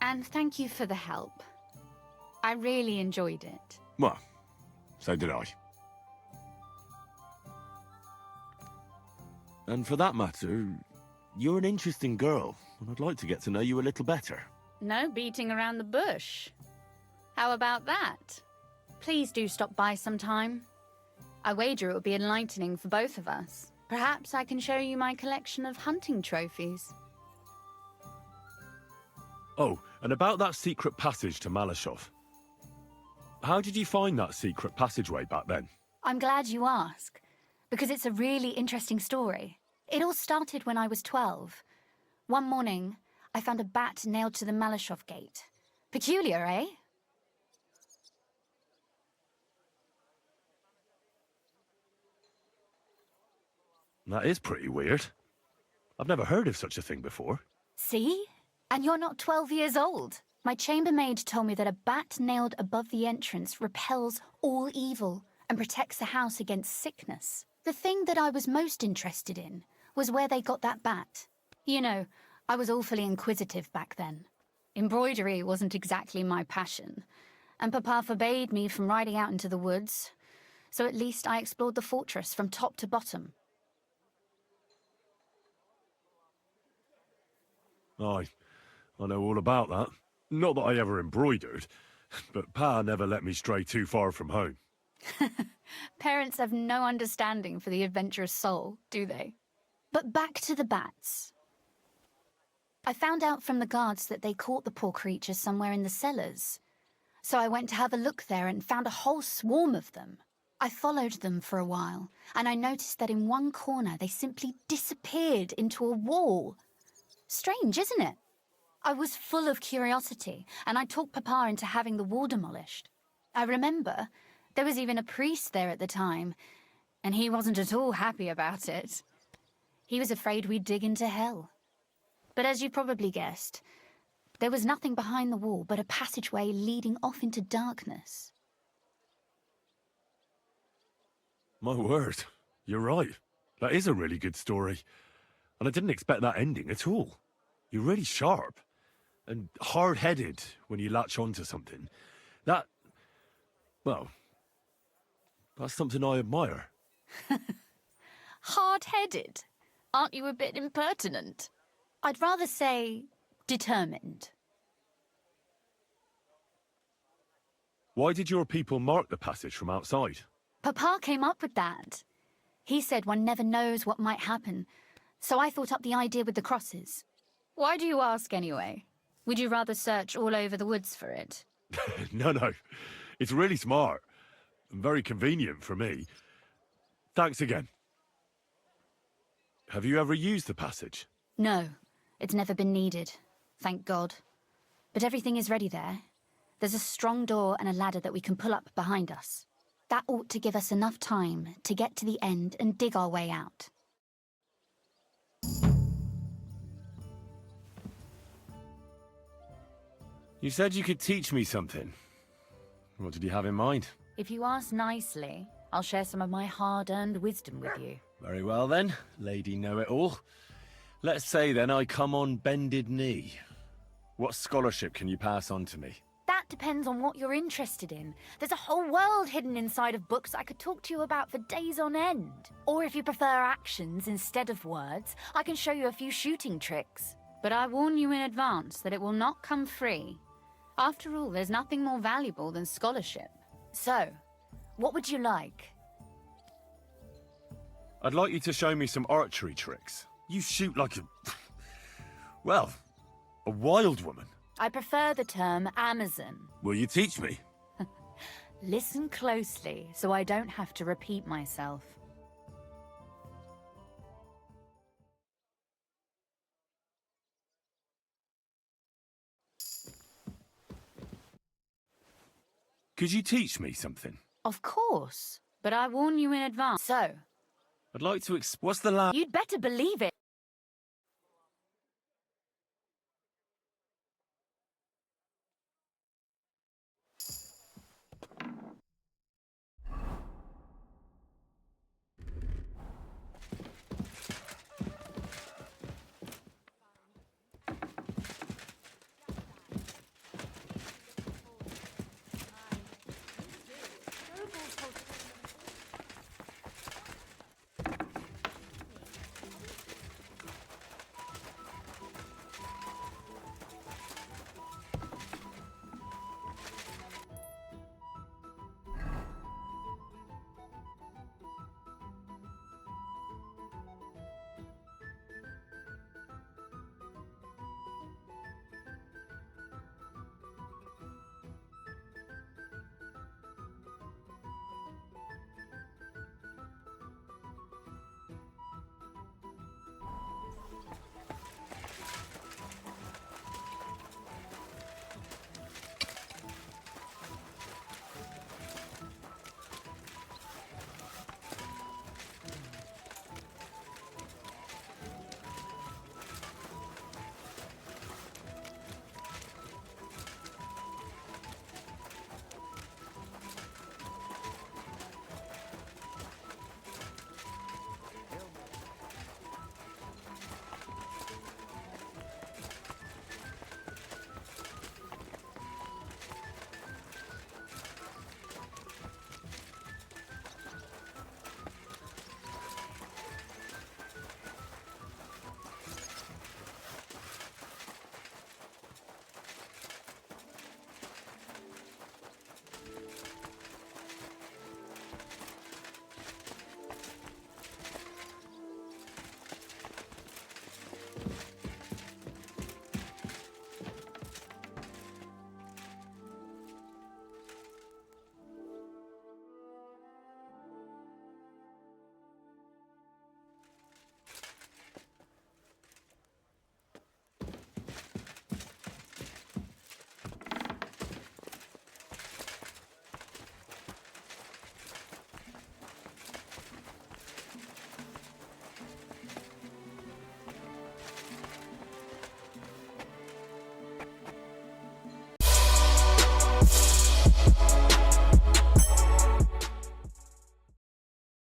S5: And thank you for the help. I really enjoyed it.
S2: Well, so did I. And for that matter, you're an interesting girl, and I'd like to get to know you a little better.
S5: No beating around the bush. How about that? Please do stop by sometime. I wager it will be enlightening for both of us. Perhaps I can show you my collection of hunting trophies.
S2: Oh, and about that secret passage to Malashov. How did you find that secret passageway back then?
S5: I'm glad you ask, because it's a really interesting story. It all started when I was 12. One morning, I found a bat nailed to the Malashov gate. Peculiar, eh?
S2: That is pretty weird. I've never heard of such a thing before.
S5: See? And you're not 12 years old. My chambermaid told me that a bat nailed above the entrance repels all evil and protects the house against sickness. The thing that I was most interested in was where they got that bat. You know, I was awfully inquisitive back then. Embroidery wasn't exactly my passion, and Papa forbade me from riding out into the woods, so at least I explored the fortress from top to bottom.
S2: I know all about that. Not that I ever embroidered, but Pa never let me stray too far from home.
S5: Parents have no understanding for the adventurous soul, do they? But back to the bats. I found out from the guards that they caught the poor creatures somewhere in the cellars. So I went to have a look there and found a whole swarm of them. I followed them for a while, and I noticed that in one corner they simply disappeared into a wall. Strange, isn't it? I was full of curiosity, and I talked Papa into having the wall demolished. I remember there was even a priest there at the time, and he wasn't at all happy about it. He was afraid we'd dig into hell. But as you probably guessed, there was nothing behind the wall but a passageway leading off into darkness.
S2: My word, you're right. That is a really good story. And I didn't expect that ending at all. You're really sharp and hard-headed when you latch onto something. Well, that's something I admire.
S5: Hard-headed? Aren't you a bit impertinent? I'd rather say determined.
S2: Why did your people mark the passage from outside?
S5: Papa came up with that. He said one never knows what might happen, so I thought up the idea with the crosses. Why do you ask anyway? Would you rather search all over the woods for it?
S2: No. It's really smart. And very convenient for me. Thanks again. Have you ever used the passage?
S5: No, it's never been needed, thank God. But everything is ready there. There's a strong door and a ladder that we can pull up behind us. That ought to give us enough time to get to the end and dig our way out.
S2: You said you could teach me something. What did you have in mind?
S5: If you ask nicely, I'll share some of my hard-earned wisdom with you.
S2: Very well then, Lady Know-It-All. Let's say then I come on bended knee. What scholarship can you pass on to me?
S5: That depends on what you're interested in. There's a whole world hidden inside of books I could talk to you about for days on end. Or if you prefer actions instead of words, I can show you a few shooting tricks. But I warn you in advance that it will not come free. After all, there's nothing more valuable than scholarship. So, what would you like?
S2: I'd like you to show me some archery tricks. You shoot like a... well, a wild woman.
S5: I prefer the term Amazon.
S2: Will you teach me?
S5: Listen closely, so I don't have to repeat myself.
S2: Could you teach me something?
S5: Of course, but I warn you in advance. So,
S2: I'd like to what's the last...
S5: You'd better believe it.